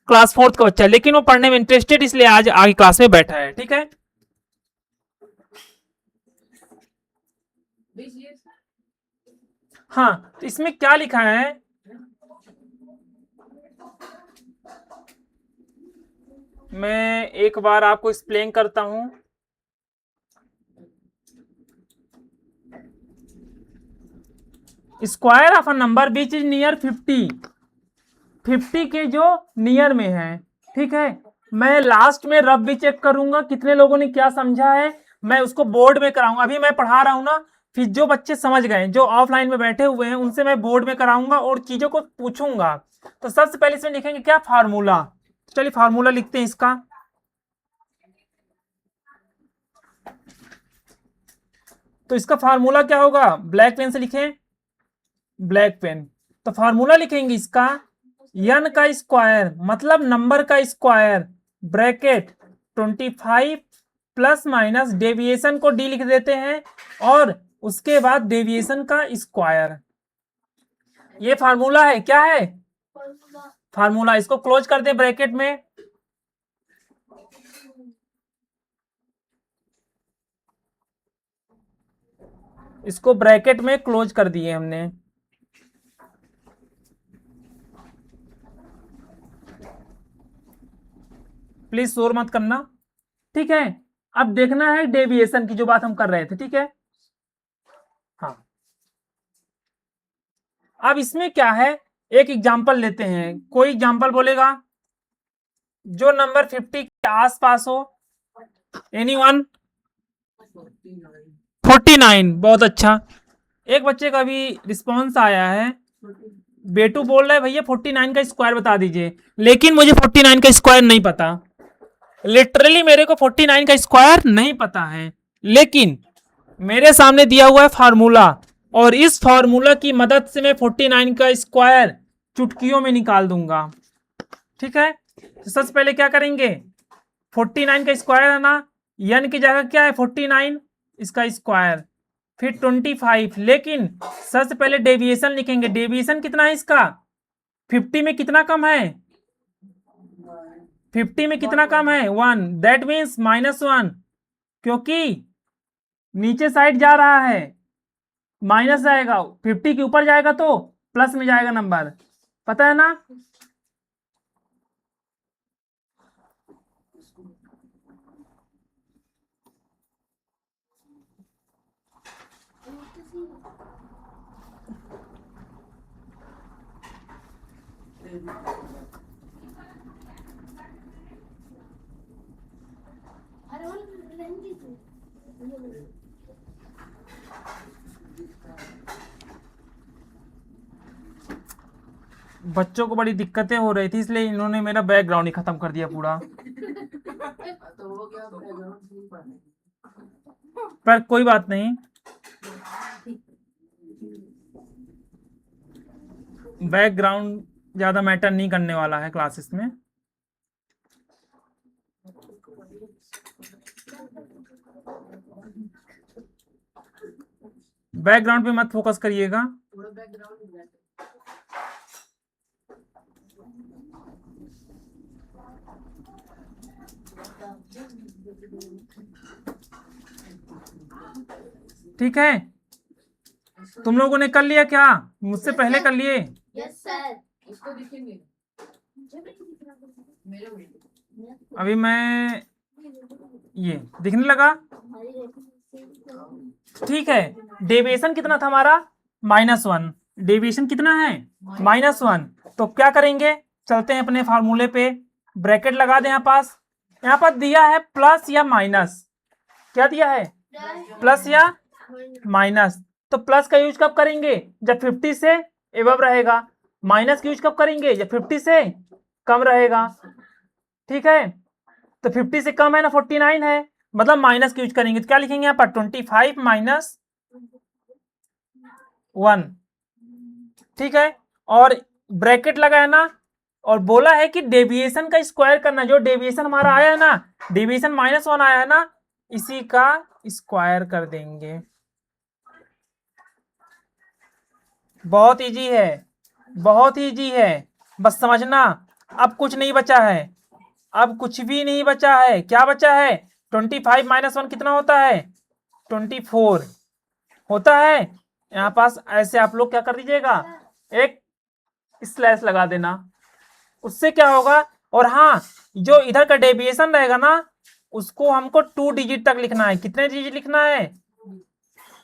क्लास 4th का बच्चा है, लेकिन वो पढ़ने में इंटरेस्टेड, इसलिए आज आगे क्लास में बैठा है, ठीक है। हाँ, तो इसमें क्या लिखा है, मैं एक बार आपको एक्सप्लेन करता हूं। Square of a number which is near 50, 50 के जो नियर में है, ठीक है। मैं लास्ट में रफ भी चेक करूंगा कितने लोगों ने क्या समझा है, मैं उसको बोर्ड में कराऊंगा, अभी मैं पढ़ा रहा हूं ना, फिर जो बच्चे समझ गए जो ऑफलाइन में बैठे हुए हैं उनसे मैं बोर्ड में कराऊंगा और चीजों को पूछूंगा। तो सबसे पहले इसमें लिखेंगे क्या, फार्मूला, चलिए फार्मूला लिखते हैं इसका। तो इसका फार्मूला क्या होगा, ब्लैक पेन से लिखें, ब्लैक पेन, तो फार्मूला लिखेंगे इसका n का स्क्वायर मतलब नंबर का square bracket 25 plus minus deviation को d लिख देते हैं और उसके बाद डेविएशन का स्क्वायर। ये फार्मूला है, क्या है फार्मूला। इसको क्लोज कर दे ब्रैकेट में, इसको ब्रैकेट में क्लोज कर दिए हमने। प्लीज शोर मत करना, ठीक है। अब देखना है डेविएशन की जो बात हम कर रहे थे, ठीक है। हाँ, अब इसमें क्या है, एक एग्जांपल लेते हैं। कोई एग्जांपल बोलेगा जो नंबर 50 के आसपास हो। एनीवन? 49, बहुत अच्छा। एक बच्चे का भी रिस्पॉन्स आया है, बेटू बोल रहा है भैया 49 का स्क्वायर बता दीजिए, लेकिन मुझे 49 का स्क्वायर नहीं पता। लिटरली मेरे को 49 का स्क्वायर नहीं पता है, लेकिन मेरे सामने दिया हुआ है फार्मूला और इस फार्मूला की मदद से मैं 49 का स्क्वायर चुटकियों में निकाल दूंगा, ठीक है। तो सबसे पहले क्या करेंगे, 49 का स्क्वायर है ना, n की जगह क्या है 49, इसका स्क्वायर, फिर 25, लेकिन सबसे पहले डेविएशन लिखेंगे। डेविएशन कितना है इसका, 50 में कितना कम है, 50 में कितना कम है 1, दैट मीन्स -1, क्योंकि नीचे साइड जा रहा है माइनस जाएगा, 50 के ऊपर जाएगा तो प्लस में जाएगा नंबर, पता है ना। बच्चों को बड़ी दिक्कतें हो रही थी, इसलिए इन्होंने मेरा बैकग्राउंड ही खत्म कर दिया पूरा। पर कोई बात नहीं, बैकग्राउंड ज्यादा मैटर नहीं करने वाला है क्लासेस में। बैकग्राउंड पे मत फोकस करिएगा। ठीक है, तुम लोगों ने कर लिया क्या, मुझसे पहले कर लिए। यस सर, इसको दिखेंगे अभी मैं ये दिखने लगा, ठीक है। डेविएशन कितना था हमारा, -1। डेविएशन कितना है, -1। तो क्या करेंगे, चलते हैं अपने फार्मूले पे, ब्रैकेट लगा दें। यहाँ पर दिया है प्लस या माइनस, क्या दिया है, प्लस या माइनस। तो प्लस का यूज कब करेंगे, जब 50 से एबव रहेगा। माइनस का यूज कब करेंगे, जब 50 से कम रहेगा, ठीक है। तो 50 से कम है ना, 49 है, मतलब माइनस का यूज करेंगे। तो क्या लिखेंगे यहाँ पर 25 माइनस 1, ठीक है। और ब्रैकेट लगा है ना, और बोला है कि डेविएशन का स्क्वायर करना। जो डेविएशन हमारा आया है ना, डेविएशन -1 आया है ना, इसी का स्क्वायर कर देंगे। बहुत इजी है, बहुत इजी है, बस समझना। अब कुछ नहीं बचा है, अब कुछ भी नहीं बचा है। क्या बचा है, 25 -1 कितना होता है, 24 होता है। यहाँ पास ऐसे आप लोग क्या कर दीजिएगा, एक स्लैश लगा देना, उससे क्या होगा। और हाँ, जो इधर का डेविएशन रहेगा ना, उसको हमको 2 डिजिट तक लिखना है। कितने डिजिट लिखना है,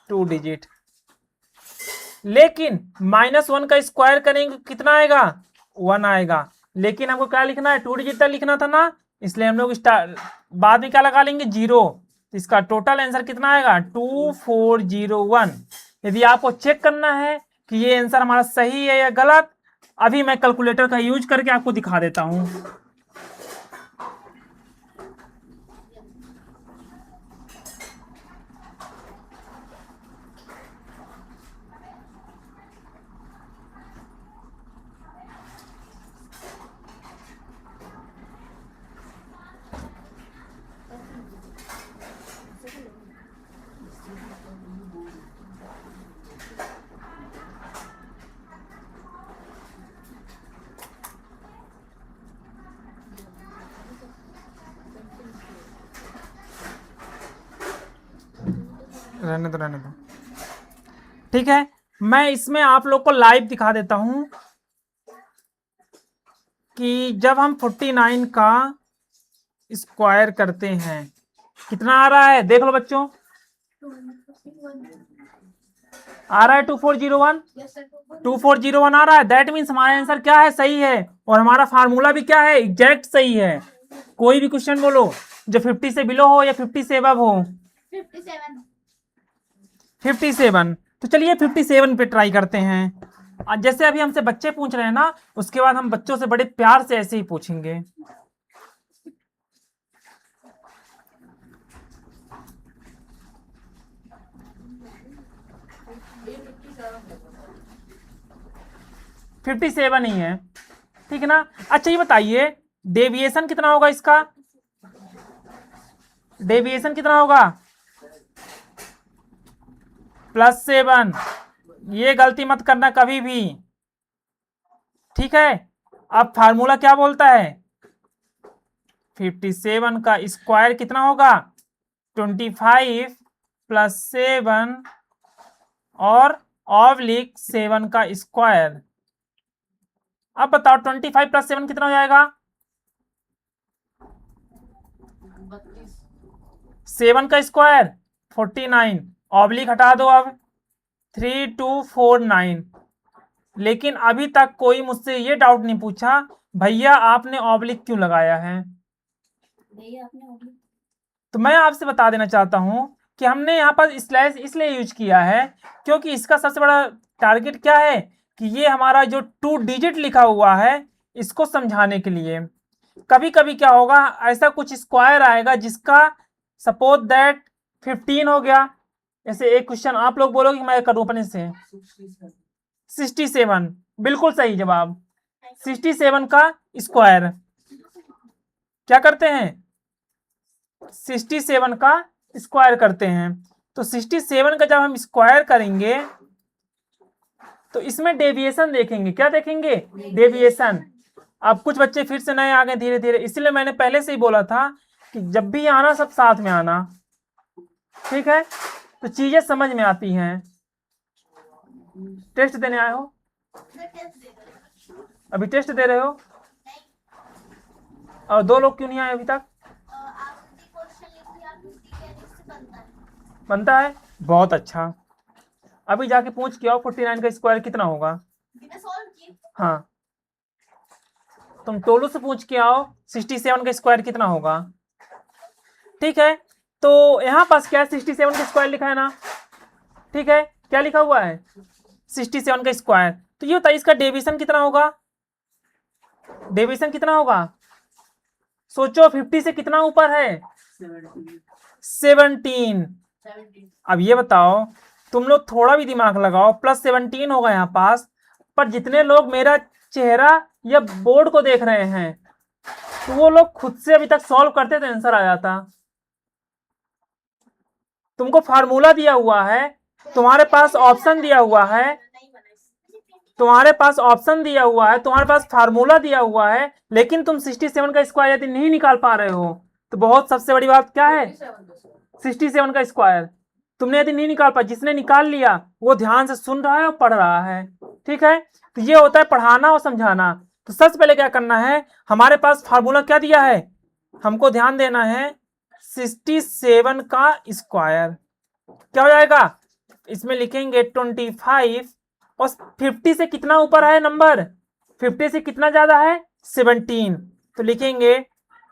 2 डिजिट। लेकिन -1 का स्क्वायर करेंगे कितना आएगा, 1 आएगा। लेकिन हमको क्या लिखना है, 2 डिजिट तक लिखना था ना, इसलिए हम लोग बाद में क्या लगा लेंगे, 0। इसका टोटल आंसर कितना आएगा, 2401। यदि आपको चेक करना है कि ये आंसर हमारा सही है या गलत, अभी मैं कैलकुलेटर का यूज करके आपको दिखा देता हूं। रहने दो। ठीक है, मैं इसमें आप लोग को लाइव दिखा देता हूं कि जब हम 49 का स्क्वायर करते हैं कितना आ रहा है, देख लो बच्चों, आ रहा है 2401। Yes, sir. 2401 आ रहा है, दैट मीन्स हमारा आंसर क्या है, सही है। और हमारा फार्मूला भी क्या है, एग्जैक्ट सही है। कोई भी क्वेश्चन बोलो जो 50 से बिलो हो या 50 से अबव हो। 57. 57, तो चलिए 57 पे ट्राई करते हैं। जैसे अभी हमसे बच्चे पूछ रहे हैं ना, उसके बाद हम बच्चों से बड़े प्यार से ऐसे ही पूछेंगे। ये 57 है. 57 ही है, ठीक है ना। अच्छा ये बताइए डेविएशन कितना होगा इसका, डेविएशन कितना होगा, +7। ये गलती मत करना कभी भी, ठीक है। अब फार्मूला क्या बोलता है, 57 का स्क्वायर कितना होगा, 25 + 7 और ऑब्लिक 7 का स्क्वायर। अब बताओ 25 + 7 कितना हो जाएगा, 32. 7 का स्क्वायर 49, ऑब्लिक हटा दो अब 3249। लेकिन अभी तक कोई मुझसे ये डाउट नहीं पूछा भैया आपने ऑब्लिक क्यों लगाया है। भैया आपने होगी. तो मैं आपसे बता देना चाहता हूं कि हमने यहाँ पर स्लैश इसलिए यूज किया है क्योंकि इसका सबसे बड़ा टारगेट क्या है कि ये हमारा जो 2 डिजिट लिखा हुआ है इसको समझाने के लिए। कभी कभी क्या होगा, ऐसा कुछ स्क्वायर आएगा जिसका सपोज दैट 15 हो गया। जैसे एक क्वेश्चन आप लोग बोलोगे कि मैं करूँ अपने से, 67 बिल्कुल सही जवाब। 67 का स्क्वायर क्या करते हैं, 67 का स्क्वायर करते हैं। तो 67 का जब हम स्क्वायर करेंगे तो इसमें डेविएशन देखेंगे, क्या देखेंगे, डेविएशन। अब कुछ बच्चे फिर से नए आ गए धीरे धीरे, इसलिए मैंने पहले से ही बोला था कि जब भी आना सब साथ में आना, ठीक है, तो चीजें समझ में आती हैं। टेस्ट देने आए हो, अभी टेस्ट दे रहे हो, और 2 लोग क्यों नहीं आए अभी तक, बनता है, बहुत अच्छा। अभी जाके पूछ के आओ 49 का स्क्वायर कितना होगा। हाँ, तुम टोलू से पूछ के आओ 67 का स्क्वायर कितना होगा, ठीक है। तो यहाँ पास क्या है, 67 का स्क्वायर लिखा है ना, ठीक है, क्या लिखा हुआ है 67 का स्क्वायर। तो ये बताइए इसका डेविएशन कितना होगा, डेविएशन कितना होगा, सोचो 50 से कितना ऊपर है, 17। 17. अब ये बताओ, तुम लोग थोड़ा भी दिमाग लगाओ, +17 होगा यहाँ पास, पर जितने लोग मेरा चेहरा या बोर्ड को देख रहे हैं तो वो लोग खुद से अभी तक सॉल्व करते तो आंसर आ जाता। तुमको फार्मूला दिया हुआ है, तुम्हारे पास ऑप्शन दिया हुआ है, तुम्हारे पास ऑप्शन दिया हुआ है, तुम्हारे पास फार्मूला दिया हुआ है, लेकिन तुम 67 का स्क्वायर यदि नहीं निकाल पा रहे हो तो बहुत सबसे बड़ी बात क्या है, 67 का स्क्वायर तुमने यदि नहीं निकाल पाया, जिसने निकाल लिया वो ध्यान से सुन रहा है और पढ़ रहा है, ठीक है। तो ये होता है पढ़ाना और समझाना। तो सबसे पहले क्या करना है, हमारे पास फार्मूला क्या दिया है, हमको ध्यान देना है 67 का स्क्वायर क्या हो जाएगा, इसमें लिखेंगे 25 और 50 से कितना ऊपर है नंबर, 50 से कितना ज्यादा है 17, तो लिखेंगे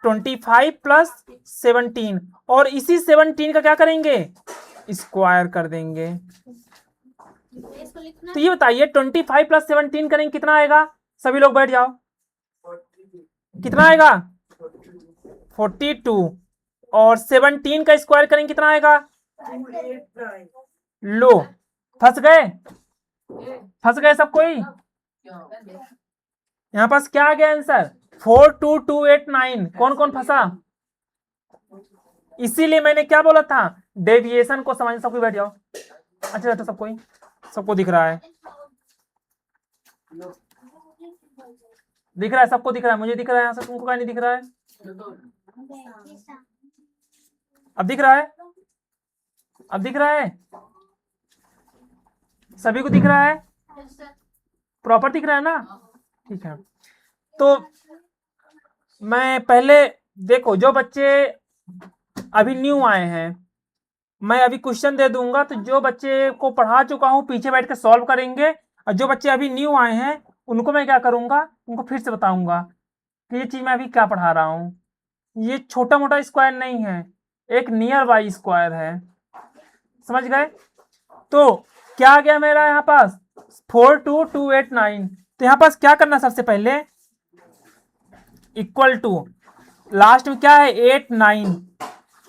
25 + 17 और इसी 17 का क्या करेंगे, स्क्वायर कर देंगे। तो ये बताइए 25 + 17 करेंगे कितना आएगा, सभी लोग बैठ जाओ, कितना आएगा 42 और 17 का स्क्वायर करेंगे कितना आएगा, लो फंस गए, फंस गए सब कोई। यहाँ पास क्या आ गया आंसर 42289, कौन कौन फंसा, इसीलिए मैंने क्या बोला था, डेविएशन को समझ, सबको बैठ जाओ, अच्छा तो सबको सबको दिख रहा है, दिख रहा है, सबको दिख रहा है, मुझे दिख रहा है, यहाँ से तुमको क्या नहीं दिख रहा है, अब दिख रहा है, अब दिख रहा है? सभी को दिख रहा है? प्रॉपर दिख रहा है ना? ठीक है। तो मैं पहले देखो, जो बच्चे अभी न्यू आए हैं, मैं अभी क्वेश्चन दे दूंगा, तो जो बच्चे को पढ़ा चुका हूं पीछे बैठ के सॉल्व करेंगे, और जो बच्चे अभी न्यू आए हैं उनको मैं क्या करूंगा, उनको फिर से बताऊंगा कि ये चीज मैं अभी क्या पढ़ा रहा हूँ। ये छोटा मोटा स्क्वायर नहीं है, एक नियर बाई स्क्वायर है। समझ गए? तो क्या आ गया मेरा यहाँ पास 42289। तो यहाँ पास क्या करना, सबसे पहले इक्वल टू, लास्ट में क्या है 89।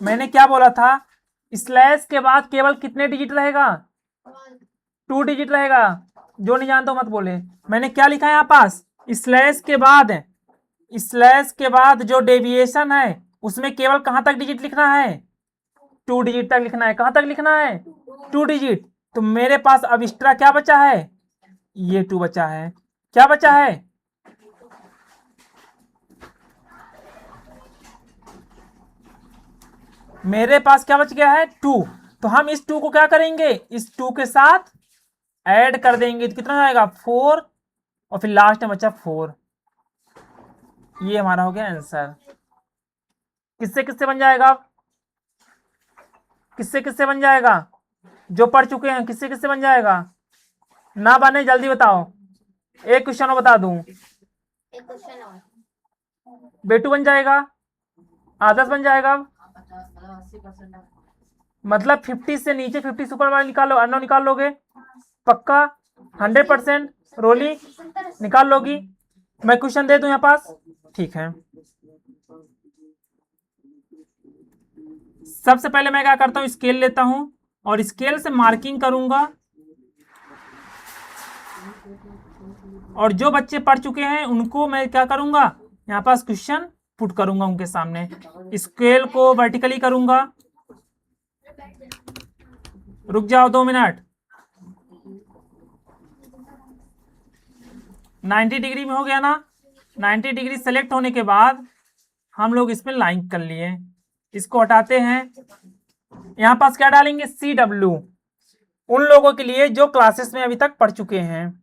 मैंने क्या बोला था, स्लैश के बाद केवल कितने डिजिट रहेगा? 2 डिजिट रहेगा। जो नहीं जानता मत बोले। मैंने क्या लिखा है यहाँ पास, स्लैश के बाद जो डेविएशन है उसमें केवल कहां तक डिजिट लिखना है? 2 डिजिट तक लिखना है। कहां तक लिखना है? 2 डिजिट। तो मेरे पास अब एक्स्ट्रा क्या बचा है? ये 2 बचा है। क्या बचा है? मेरे पास क्या बच गया है? 2। तो हम इस 2 को क्या करेंगे, इस 2 के साथ ऐड कर देंगे, तो कितना आएगा 4, और फिर लास्ट में बचा 4। ये हमारा हो गया आंसर। किससे किससे बन जाएगा? किससे किससे बन जाएगा? जो पढ़ चुके हैं किससे किससे बन जाएगा? ना बने जल्दी बताओ, एक क्वेश्चन और बता दूं। एक क्वेश्चन और। बेटू बन जाएगा, आदर्श बन जाएगा। 80%। मतलब 50 से नीचे 50 से ऊपर वाले निकालो, अर्नव निकाल लोगे पक्का? 100%? रोली निकाल लोगी? मैं क्वेश्चन दे दूं यहाँ पास? ठीक है। सबसे पहले मैं क्या करता हूँ, स्केल लेता हूं और स्केल से मार्किंग करूंगा, और जो बच्चे पढ़ चुके हैं उनको मैं क्या करूंगा, यहाँ पास क्वेश्चन पुट करूंगा उनके सामने। स्केल को वर्टिकली करूंगा। रुक जाओ 2 मिनट। 90 डिग्री में हो गया ना? 90 डिग्री सेलेक्ट होने के बाद हम लोग इसमें लाइन कर लिए। इसको हटाते हैं। यहाँ पास क्या डालेंगे, CW, उन लोगों के लिए जो क्लासेस में अभी तक पढ़ चुके हैं।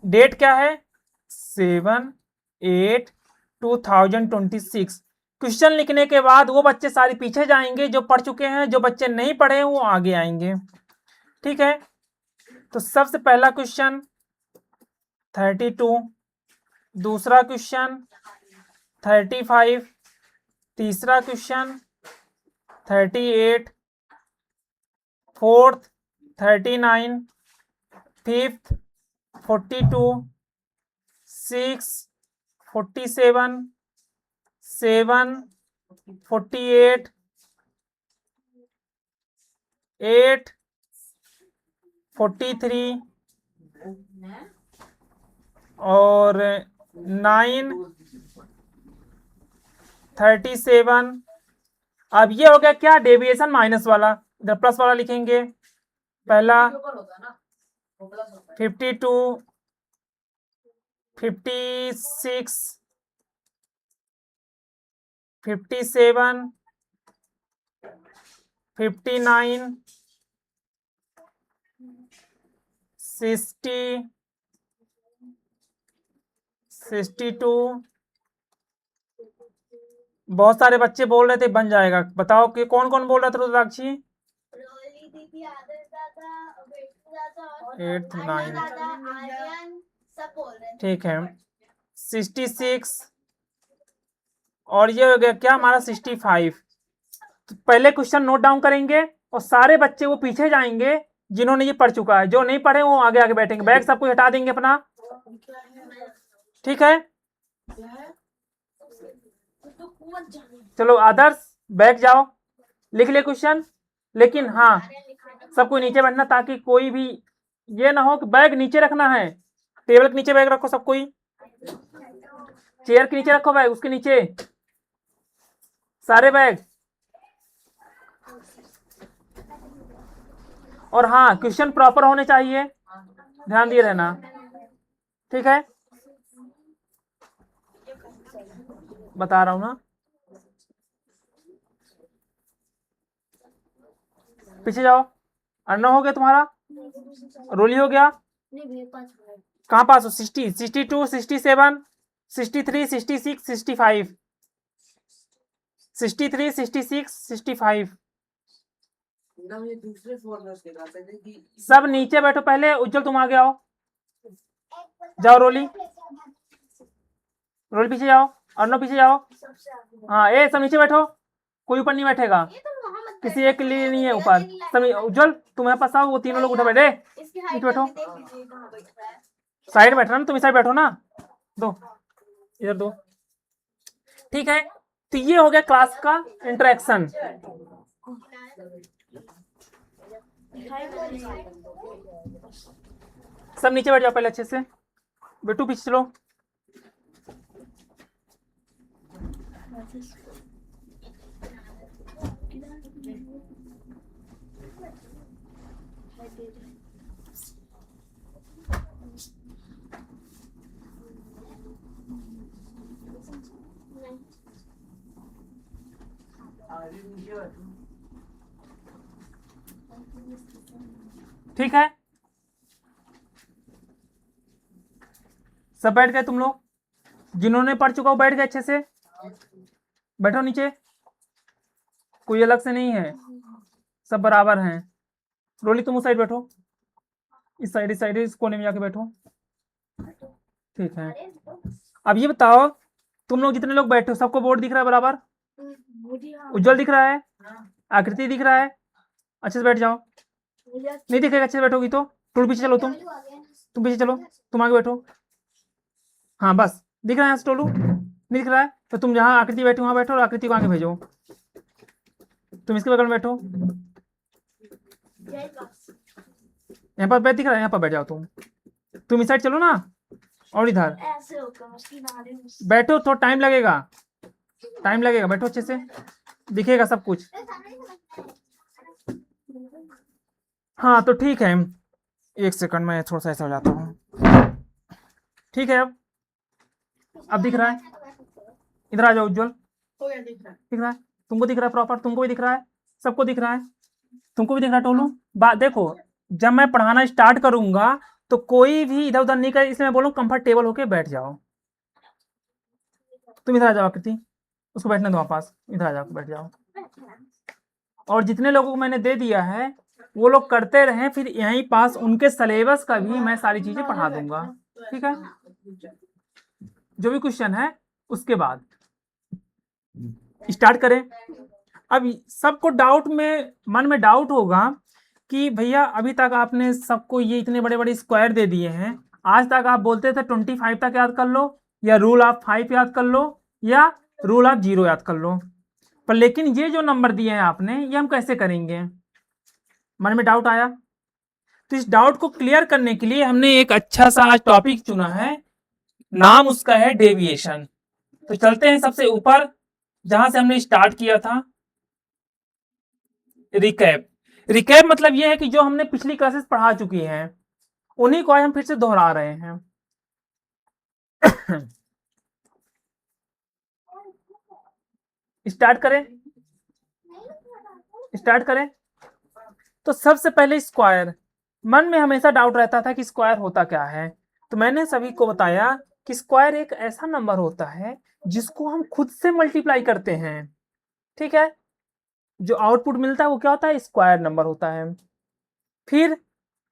डेट क्या है? 7/8/2026। क्वेश्चन लिखने के बाद वो बच्चे सारे पीछे जाएंगे जो पढ़ चुके हैं, जो बच्चे नहीं पढ़े हैं वो आगे आएंगे। ठीक है। तो सबसे पहला क्वेश्चन 32, दूसरा क्वेश्चन 35, तीसरा क्वेश्चन 38, फोर्थ 39, फिफ्थ 42, 6 47, 7 48, 8 43 और 9 37। अब ये हो गया क्या, डेविएशन माइनस वाला, इधर प्लस वाला लिखेंगे। पहला 52, 56, 57, 59, 60, 62। बहुत सारे बच्चे बोल रहे थे बन जाएगा, बताओ कि कौन कौन बोल रहा था रुद्राक्षी? रोली दीदी, आदर्श दादा, बेटू दादा और 8th अन्ना 9th। दादा, आर्यन सब बोल रहे थे। ठीक है। 66 और ये हो गया क्या हमारा 65। तो पहले क्वेश्चन नोट डाउन करेंगे और सारे बच्चे वो पीछे जाएंगे जिन्होंने ये पढ़ चुका है, जो नहीं पढ़े वो आगे आगे बैठेंगे। बैग सब कुछ हटा देंगे अपना। ठीक है। चलो आदर्श बैग जाओ, लिख ले क्वेश्चन, लेकिन हाँ सब कोई नीचे बैठना, ताकि कोई भी ये ना हो कि बैग नीचे रखना है। टेबल के नीचे बैग रखो सब कोई, चेयर के नीचे रखो बैग, उसके नीचे सारे बैग। और हाँ क्वेश्चन प्रॉपर होने चाहिए, ध्यान दिए रहना। ठीक है, बता रहा हूं ना। पीछे जाओ। अर्णव हो गया तुम्हारा, रोली हो गया, नहीं भैया 5 मिनट। कहाँ पास हो? 60, 62, 67, 63, 66, 65, 63, 66, 65। मैडम ये दूसरे फॉर्मूले निकाल सकते हैं कि सब नीचे बैठो पहले। उज्जवल तुम आगे आओ, जाओ रोली, रोली पीछे जाओ, अर्णव पीछे जाओ। सबसे आगे। हाँ ए सब नीचे बैठो, कोई ऊपर नहीं बैठेगा, ये तो वहाँ मत किसी बैठना, एक के लिए तो नहीं है मेरा ऊपर। दिन सब लगा। उज्जवल तुम्हारे पास आओ, वो तीनों लोग उठे बैठे। इसकी हाइट नीचे बैठो, देख लीजिए कहाँ बैठ रहा है। साइड बैठना ना, तुम इस साइड बैठो ना, दो इधर दो। ठीक है, तो ये हो गया क्लास का इंटरेक्शन। सब नीचे बैठ जाओ पहले अच्छे से, बेटू पीछे चलो। आगे नीचे बैठो। ठीक है, सब बैठ गए तुम लोग, जिन्होंने पढ़ चुका वो बैठ गए अच्छे से। बैठो नीचे, कोई अलग से नहीं है, सब बराबर हैं। रोली तुम उस साइड बैठो, इस साइड इस कोने में जाके बैठो। ठीक है, अब ये बताओ, तुम लोग जितने लोग बैठे हो सबको बोर्ड दिख रहा है बराबर? उज्जवल दिख रहा है, आकृति दिख रहा है, अच्छे से बैठ जाओ। नहीं दिखेगा अच्छे से बैठोगी तो टूट पीछे चलो, तुम पीछे चलो, तुम आगे बैठो। हाँ बस दिख रहा है टोलू, नहीं दिख रहा है तो तुम जहाँ आकृति बैठी वहां बैठो और आकृति को आगे भेजो। तुम इसके बगल में बैठो, यहाँ पर बैठ दिख रहा है, यहाँ पर बैठ जाओ तुम इस साइड चलो ना, और इधर ऐसे होगा मशीन आ रही है। बैठो, थोड़ा टाइम लगेगा, बैठो अच्छे से, दिखेगा सब कुछ। हाँ तो ठीक है, एक सेकंड में थोड़ा सा ऐसा हो जाता हूँ। ठीक है, अब दिख रहा है, इधर आ जाओ उज्जवल, हो गया दिख रहा है। दिख रहा है, तुमको दिख रहा है प्रॉपर, तुमको भी दिख रहा है, सबको दिख रहा है, तुमको भी दिख रहा है टोलू। बात देखो, जब मैं पढ़ाना स्टार्ट करूंगा तो कोई भी इधर उधर नहीं करे, इसलिए मैं बोलूँ कंफर्टेबल होके बैठ जाओ। तुम इधर आ जाओ आकृति, उसको बैठने दो वहाँ पास, इधर आ जाओ बैठ जाओ। और जितने लोगों को मैंने दे दिया है वो लोग करते रहें, फिर यहीं पास उनके सिलेबस का भी मैं सारी चीजें पढ़ा दूंगा। ठीक है, जो भी क्वेश्चन है उसके बाद स्टार्ट करें। अब सबको डाउट में, मन में डाउट होगा कि भैया अभी तक आपने सबको ये इतने बड़े बड़े स्क्वायर दे दिए हैं, आज तक आप बोलते थे 25 तक याद कर लो, या रूल ऑफ 5 याद कर लो, या रूल ऑफ 0 याद कर लो, पर लेकिन ये जो नंबर दिए हैं आपने ये हम कैसे करेंगे? मन में डाउट आया, तो इस डाउट को क्लियर करने के लिए हमने एक अच्छा सा आज टॉपिक चुना है, नाम उसका है डेविएशन। तो चलते हैं सबसे ऊपर जहां से हमने स्टार्ट किया था, रिकैप। रिकैप मतलब यह है कि जो हमने पिछली क्लासेस पढ़ा चुकी हैं उन्हीं को आज हम फिर से दोहरा रहे हैं। स्टार्ट करें। तो सबसे पहले स्क्वायर, मन में हमेशा डाउट रहता था कि स्क्वायर होता क्या है, तो मैंने सभी को बताया कि स्क्वायर एक ऐसा नंबर होता है जिसको हम खुद से मल्टीप्लाई करते हैं। ठीक है, जो आउटपुट मिलता है वो क्या होता है? स्क्वायर नंबर होता है। फिर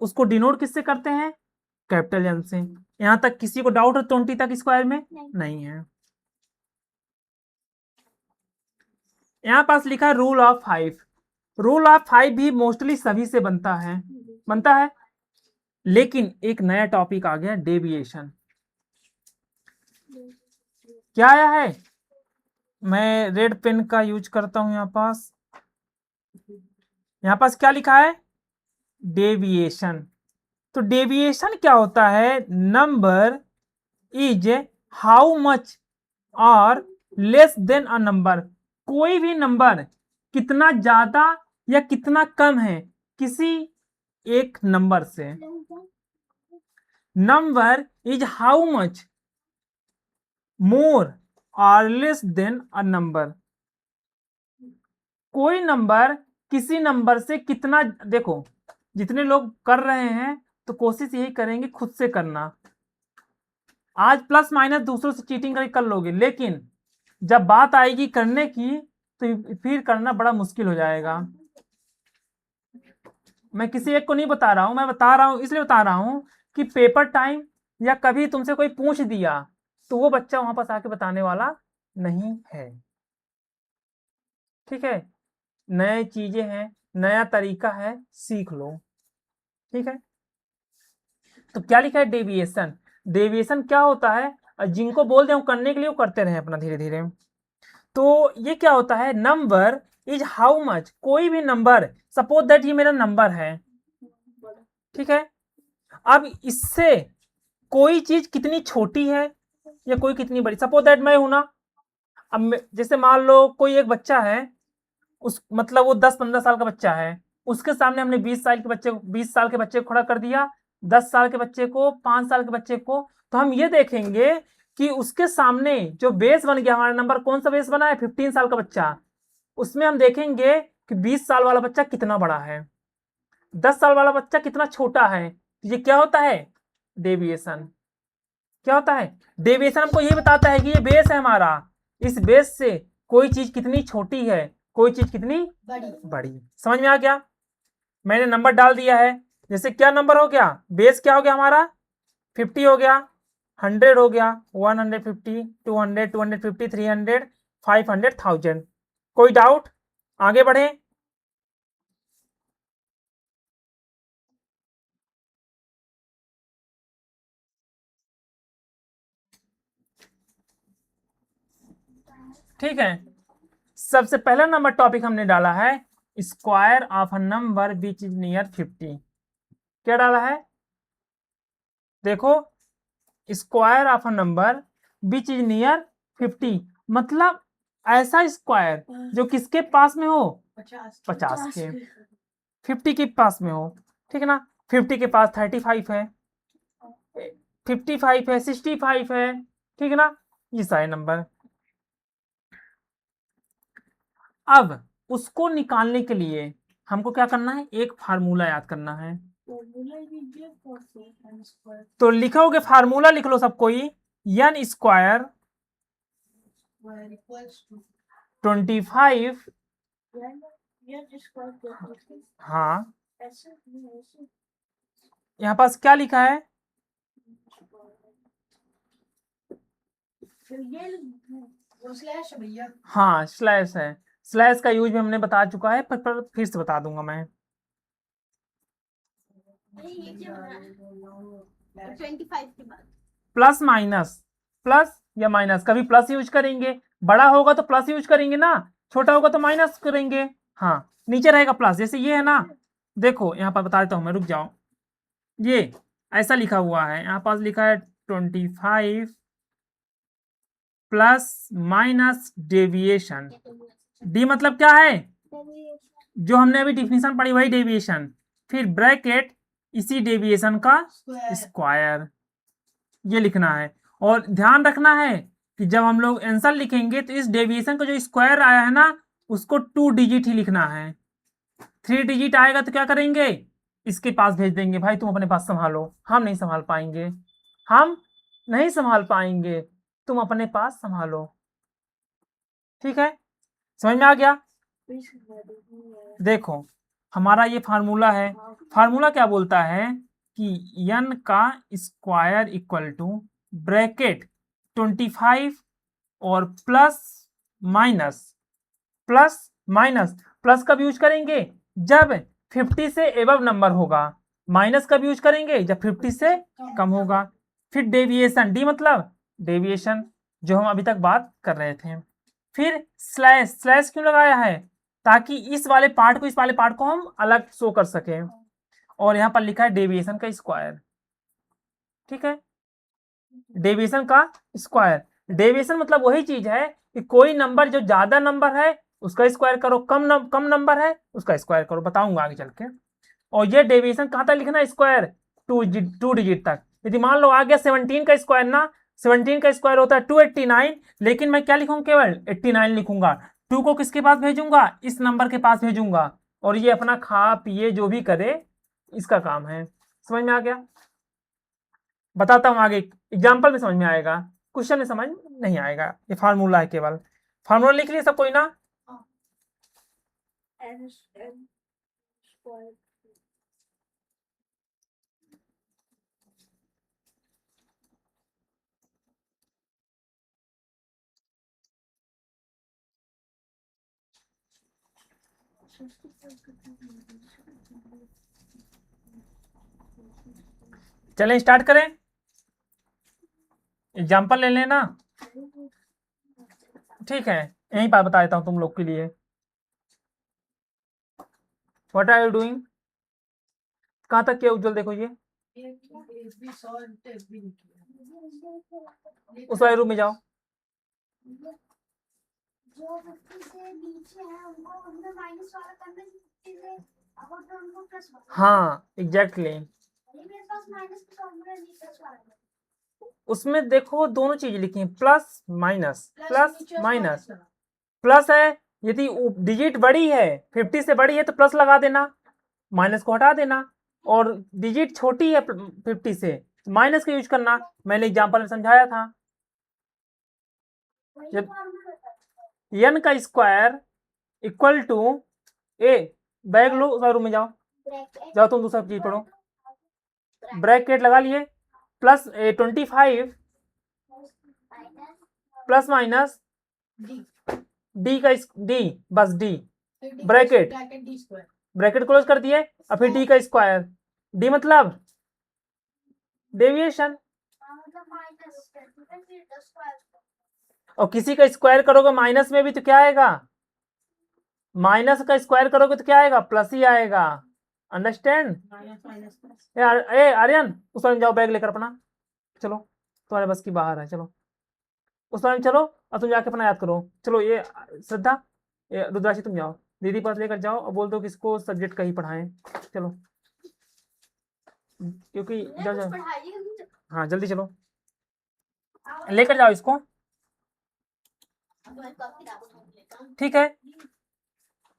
उसको डिनोट किससे करते हैं? कैपिटल एन से। यहां तक किसी को डाउट है 20 तक स्क्वायर में? नहीं है। यहां पास लिखा है रूल ऑफ 5। रूल ऑफ 5 भी मोस्टली सभी से बनता है, लेकिन एक नया टॉपिक आ गया, डेविएशन। क्या आया है? मैं रेड पेन का यूज करता हूं। यहां पास क्या लिखा है? डेविएशन। तो डेविएशन क्या होता है? नंबर इज हाउ मच और लेस देन अ नंबर। कोई भी नंबर कितना ज्यादा या कितना कम है किसी एक नंबर से। Number is how much more और लेस देन अ नंबर। कोई नंबर किसी नंबर से कितना, देखो जितने लोग कर रहे हैं तो कोशिश यही करेंगे खुद से करना। आज प्लस माइनस दूसरों से चीटिंग करके कर लोगे, लेकिन जब बात आएगी करने की तो फिर करना बड़ा मुश्किल हो जाएगा। मैं किसी एक को नहीं बता रहा हूं, मैं बता रहा हूं इसलिए बता रहा हूं कि पेपर टाइम या कभी तुमसे कोई पूछ दिया तो वो बच्चा वहां पास आके बताने वाला नहीं है। ठीक है, नए चीजें हैं, नया तरीका है, सीख लो। ठीक है, तो क्या लिखा है, डेविएशन। डेविएशन क्या होता है, जिनको बोल दें करने के लिए वो करते रहे अपना धीरे धीरे। तो ये क्या होता है, नंबर इज हाउ मच, कोई भी नंबर, सपोज दैट ये मेरा नंबर है, ठीक है। अब इससे कोई चीज कितनी छोटी है या कोई कितनी बड़ी, सपोज दैट मैं हूं ना, अब जैसे मान लो कोई एक बच्चा है, उस मतलब वो 10-15 साल का बच्चा है, उसके सामने हमने 20 साल के बच्चे को खड़ा कर दिया, 10 साल के बच्चे को, 5 साल के बच्चे को, तो हम ये देखेंगे कि उसके सामने जो बेस बन गया हमारा नंबर, कौन सा बेस बना है, 15 साल का बच्चा, उसमें हम देखेंगे कि 20 साल वाला बच्चा कितना बड़ा है, 10 साल वाला बच्चा कितना छोटा है। ये क्या होता है, डेविएशन। क्या होता है, डेविएशन हमको ये बताता है कि ये बेस है हमारा, इस बेस से कोई चीज कितनी छोटी है, कोई चीज कितनी बड़ी। समझ में आ गया, मैंने नंबर डाल दिया है, जैसे क्या नंबर हो गया, बेस क्या हो गया हमारा, 50 हो गया, 100 हो गया, 150, 200, 250, 300, 500, 1000। कोई डाउट, आगे बढ़े। ठीक है, सबसे पहला नंबर टॉपिक हमने डाला है square of a number which is near 50। क्या डाला है, देखो, square of a number which is near 50, मतलब ऐसा स्क्वायर जो किसके पास में हो, 50 के, 50 के पास में हो। ठीक है ना, 50 के पास 35 है, 55 है, 65 है, ठीक है ना, ये सारे नंबर। अब उसको निकालने के लिए हमको क्या करना है, एक फार्मूला याद करना है। तो लिखोगे, फार्मूला लिख लो सब कोई, एन स्क्वायर 25, हाँ यहाँ पास क्या लिखा है, हाँ स्लैश है, स्लैश का यूज भी हमने बता चुका है, पर फिर से बता दूंगा मैं। 25 के बाद प्लस माइनस, प्लस या माइनस, कभी प्लस यूज करेंगे, बड़ा होगा तो प्लस यूज करेंगे ना, छोटा होगा तो माइनस करेंगे। हाँ, नीचे रहेगा प्लस, जैसे ये है ना, देखो यहाँ पर बता देता हूँ मैं, रुक जाओ, ये ऐसा लिखा हुआ है, यहाँ पास लिखा है 25 प्लस माइनस डेविएशन। डी मतलब क्या है, जो हमने अभी डिफिनीशन पढ़ी वही डेविएशन, फिर ब्रैकेट इसी डेविएशन का स्क्वायर, ये लिखना है। और ध्यान रखना है कि जब हम लोग आंसर लिखेंगे तो इस डेविएशन का जो स्क्वायर आया है ना, उसको 2 डिजिट ही लिखना है, 3 डिजिट आएगा तो क्या करेंगे, इसके पास भेज देंगे, भाई तुम अपने पास संभालो, हम नहीं संभाल पाएंगे, हम नहीं संभाल पाएंगे, तुम अपने पास संभालो। ठीक है, समझ में आ गया। देखो हमारा ये फार्मूला है, फार्मूला क्या बोलता है कि n का स्क्वायर इक्वल टू ब्रैकेट 25 और plus minus, plus minus, plus कब यूज करेंगे, जब 50 से एबव नंबर होगा, माइनस कब यूज करेंगे, जब 50 से कम होगा। फिर डेविएशन, डी मतलब डेविएशन, जो हम अभी तक बात कर रहे थे। फिर स्लैश, स्लैश क्यों लगाया है, ताकि इस वाले पार्ट को, इस वाले पार्ट को हम अलग शो कर सकें। और यहाँ पर लिखा है डेविएशन का स्क्वायर। ठीक है, डेविएशन का स्क्वायर, डेविएशन मतलब वही चीज है कि कोई नंबर जो ज्यादा नंबर है उसका स्क्वायर करो, कम नंबर है उसका स्क्वायर करो, बताऊंगा आगे चल के। और ये डेविएशन कहाँ तक लिखना है, स्क्वायर 2 डिजिट तक। यदि मान लो आ गया 17 का स्क्वायर ना, 17 का स्क्वायर होता है 289, लेकिन मैं क्या लिखूंगा, केवल 89 लिखूंगा। 2 को किसके पास भेजूंगा, इस नंबर के पास भेजूंगा, और ये अपना खा पिए जो भी करे इसका काम है। समझ में आ गया? बताता हूँ आगे, एग्जाम्पल में समझ में आएगा, क्वेश्चन में समझ नहीं आएगा। ये फार्मूला है, केवल फार्मूला लिख लिए सब कोई ना? n square चलें स्टार्ट करें, एग्जाम्पल ले लेना। ठीक है, यहीं पर बता देता हूँ तुम लोग के लिए। What are you doing? कहाँ तक किया उज्जवल? देखो ये उस वाले रूम में जाओ। जो 50 से नीचे है उनको उनमें माइनस वाला करना है, 50 से अब तो उनको प्लस वाला। हाँ एग्जैक्टली। मेरे पास माइनस का फॉर्मूला नहीं, प्लस वाला। उसमें देखो दोनों चीज लिखी है, plus minus, plus minus. Plus है यदि डिजिट बड़ी है 50 से बड़ी है तो प्लस लगा देना, माइनस को हटा देना। और डिजिट छोटी है 50 से तो माइनस का यूज करना। मैंने एग्जांपल में समझाया था। जब n का square equal to a, bag लो उस रूम में जाओ, जाओ तुम दूसरा चीज पढ़ो। ब्रैकेट लगा लिए, प्लस 25 प्लस माइनस डी का डी, बस डी, ब्रैकेट ब्रैकेट क्लोज कर दिए, और फिर डी का स्क्वायर। डी मतलब डेविएशन, और किसी का स्क्वायर करोगे माइनस में भी तो क्या आएगा? माइनस का स्क्वायर करोगे तो क्या आएगा? प्लस ही आएगा। अंडरस्टैंड? ए आर्यन उस टाइम जाओ, बैग लेकर अपना चलो, तुम्हारे बस की बाहर है। चलो उस टाइम चलो, और तुम जाके अपना याद करो। चलो ये श्रद्धा, ये रुद्राक्षी तुम जाओ, दीदी पास लेकर जाओ और बोल दो किसको सब्जेक्ट का ही पढ़ाएं। चलो क्योंकि जाओ जाओ, हाँ जल्दी चलो, लेकर जाओ इसको। ठीक है,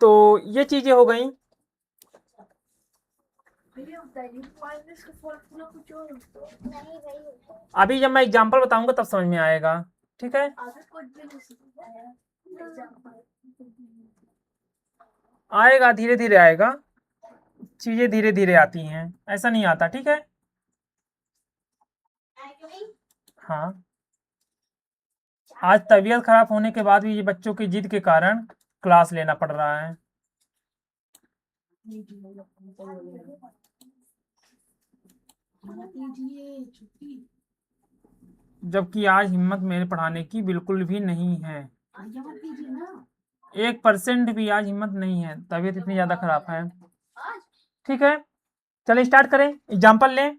तो ये चीजें हो गई। अभी जब मैं एग्जांपल बताऊंगा तब समझ में आएगा। ठीक है, आएगा धीरे धीरे आएगा, चीजें धीरे धीरे आती हैं, ऐसा नहीं आता। ठीक है, हाँ आज तबीयत खराब होने के बाद भी ये बच्चों की जिद के कारण क्लास लेना पड़ रहा है। जबकि आज हिम्मत मेरे पढ़ाने की बिल्कुल भी नहीं है, 1% भी आज हिम्मत नहीं है, तबीयत इतनी ज्यादा खराब है। ठीक है, चलिए स्टार्ट करें, एग्जाम्पल लें।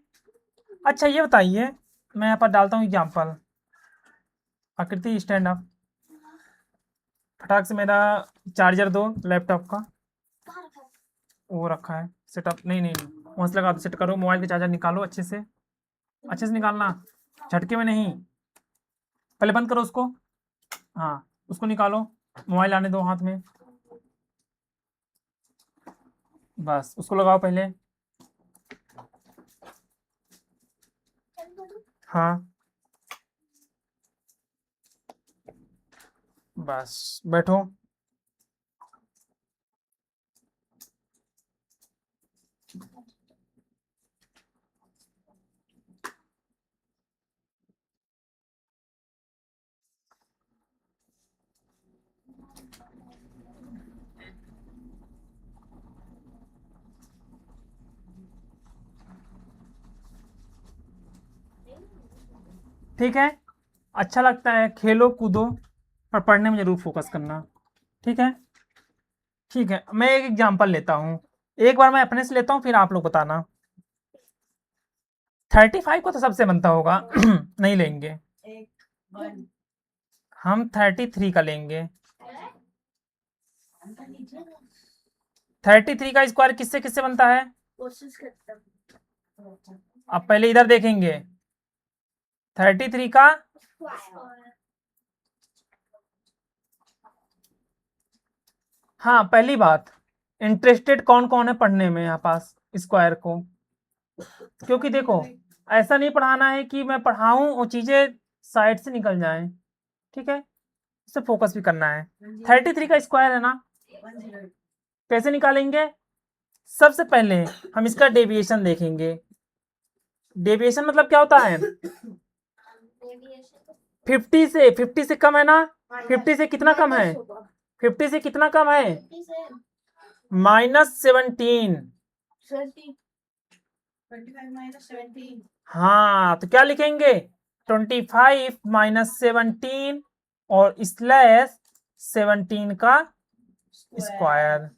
अच्छा ये बताइए, मैं यहाँ पर डालता हूँ एग्जाम्पल। आकृति स्टैंड अप, फटाक से मेरा चार्जर दो लैपटॉप का, वो रखा है सेटअप, नहीं नहीं वहाँ से लगा दो, सेट करो। मोबाइल का चार्जर निकालो अच्छे से निकालना, झटके में नहीं। पहले बंद करो उसको, हाँ उसको निकालो, मोबाइल आने दो हाथ में, बस उसको लगाओ पहले। हाँ बस बैठो। ठीक है, अच्छा लगता है, खेलो कूदो, पर पढ़ने में जरूर फोकस करना। ठीक है, ठीक है, मैं एक एग्जांपल लेता हूँ, एक बार मैं अपने से लेता हूँ फिर आप लोग बताना। 35 को तो सबसे बनता होगा नहीं लेंगे, हम 33 का लेंगे। 33 का स्क्वायर किससे किससे बनता है? अब पहले इधर देखेंगे, 33 का हाँ पहली बात इंटरेस्टेड कौन कौन है पढ़ने में यहाँ पास स्क्वायर को? क्योंकि देखो ऐसा नहीं पढ़ाना है कि मैं पढ़ाऊं और चीजें साइड से निकल जाएं, ठीक है, इसे फोकस भी करना है। 33 का स्क्वायर है ना, कैसे निकालेंगे? सबसे पहले हम इसका डेविएशन देखेंगे। डेविएशन मतलब क्या होता है? 50 से कम है ना, 50 से कितना कम है? 50 से कितना कम है? -17। हाँ, तो क्या लिखेंगे? 25 - 17 और स्लैश 17 का स्क्वायर।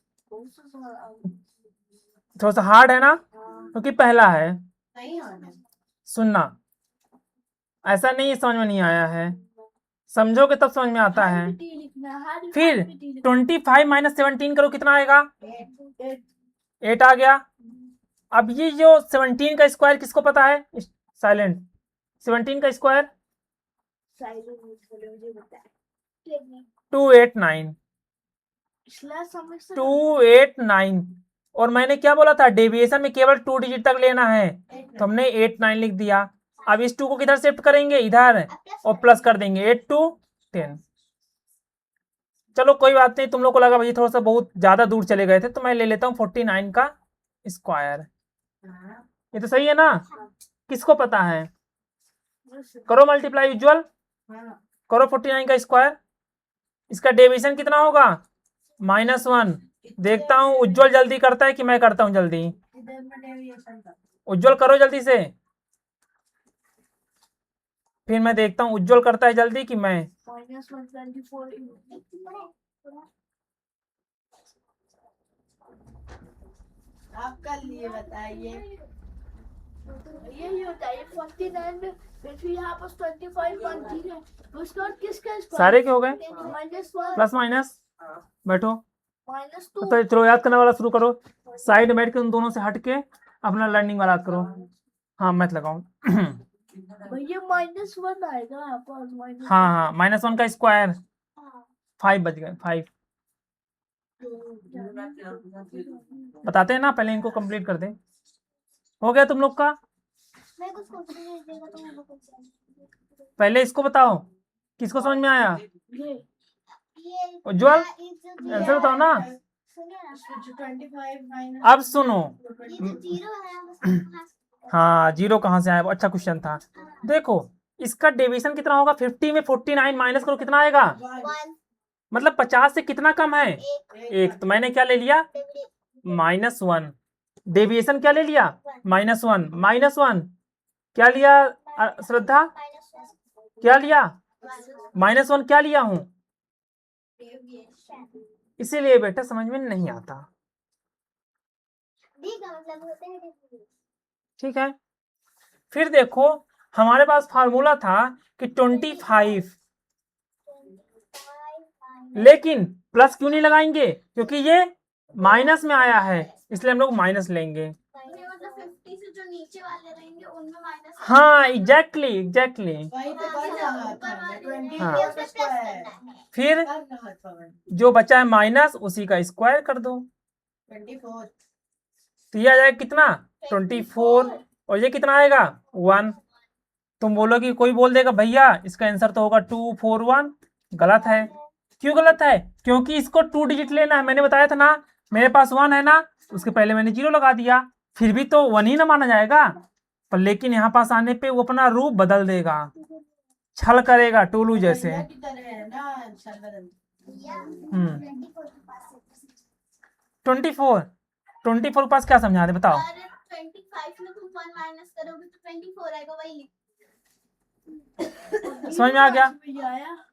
थोड़ा सा हार्ड है ना, क्योंकि पहला है। सुनना, ऐसा नहीं है समझ में नहीं आया है, समझोगे तब समझ में आता है। फिर 25 - 17 करो, कितना आएगा? 8 आ गया। अब ये जो 17 का स्क्वायर किसको पता है? साइलेंट। 17 का स्क्वायर 289। 289। और मैंने क्या बोला था? डेविएशन में केवल 2 डिजिट तक लेना है, तो हमने 89 लिख दिया। अब इस 2 को किधर शिफ्ट करेंगे? इधर, और प्लस कर देंगे 8 2 10। चलो कोई बात नहीं, तुम लोग को लगा भाई थोड़ा सा बहुत ज्यादा दूर चले गए थे, तो मैं ले लेता हूँ 49 का स्क्वायर। ये तो सही है ना? किसको पता है? करो मल्टीप्लाई उज्ज्वल, करो 49 का स्क्वायर। इसका डेविएशन कितना होगा? -1। देखता हूँ उज्ज्वल जल्दी करता है कि मैं करता हूँ जल्दी। उज्ज्वल करो जल्दी से, फिर मैं देखता हूँ उज्ज्वल करता है जल्दी कि मैं। आप कर लिए बताइए। यही होता है 49 में, फिर यहाँ पर 25 बनती है, उसका किसका सारे के हो गए? -1 प्लस माइनस, बैठो। -2। तो चलो याद करने वाला शुरू करो। साइड में बैठ के उन दोनों से हट के अपना लर्निंग वाला याद करो। हाँ मैथ लगाओ। भैया -1 आएगा यहाँ पर। हाँ हाँ, -1 का स्क्वायर 5 बच गए। 5 बताते हैं ना, पहले इनको कंप्लीट कर दें। हो गया तुम लोग का? मैं कुछ सोच रही देगा तो मैं कुछ पहले इसको बताओ, किसको समझ में आया? ये उज्ज्वल ये आंसर बताओ ना। सुनिए ना, अब सुनो, ये जो 0 है उसका हाँ 0 कहाँ से आया? अच्छा क्वेश्चन था। देखो इसका डेविएशन कितना होगा? 50 में 49 माइनस करो, कितना आएगा? 1 मतलब 50 से कितना कम है? 1। तो मैंने क्या ले लिया? -1। डेविएशन क्या ले लिया? -1। -1 क्या लिया? श्रद्धा क्या लिया? -1 क्या लिया हूं? इसीलिए बेटा समझ में नहीं आता। ठीक है, फिर देखो हमारे पास फार्मूला था कि 25, लेकिन प्लस क्यों नहीं लगाएंगे? क्योंकि ये माइनस में आया है, इसलिए हम लोग माइनस लेंगे। मतलब 50 से जो नीचे वाले रहेंगे उनमें माइनस। हाँ एग्जैक्टली। वही तो कर रहा था मैं, 24 का स्क्वायर फिर कर रहा था मैं। जो बचा है माइनस, उसी का स्क्वायर कर दो, 24 तो ये आ जाएगा कितना? 24। और ये कितना आएगा? 1। तुम बोलोगे, कोई बोल देगा भैया इसका आंसर तो होगा 241। गलत है। क्यों गलत है? क्योंकि इसको 2 डिजिट लेना है। मैंने बताया था ना, मेरे पास 1 है ना, उसके पहले मैंने 0 लगा दिया, फिर भी तो 1 ही ना माना जाएगा। पर लेकिन यहाँ पास आने पे वो अपना रूप बदल देगा, छल करेगा टोलू जैसे। भैया की तरह है ना, शरद। 24 के पास क्या समझा दे बताओ? 25 में तुम 1 माइनस करोगे तो 24 आएगा, वही लिख। समझ में आ गया?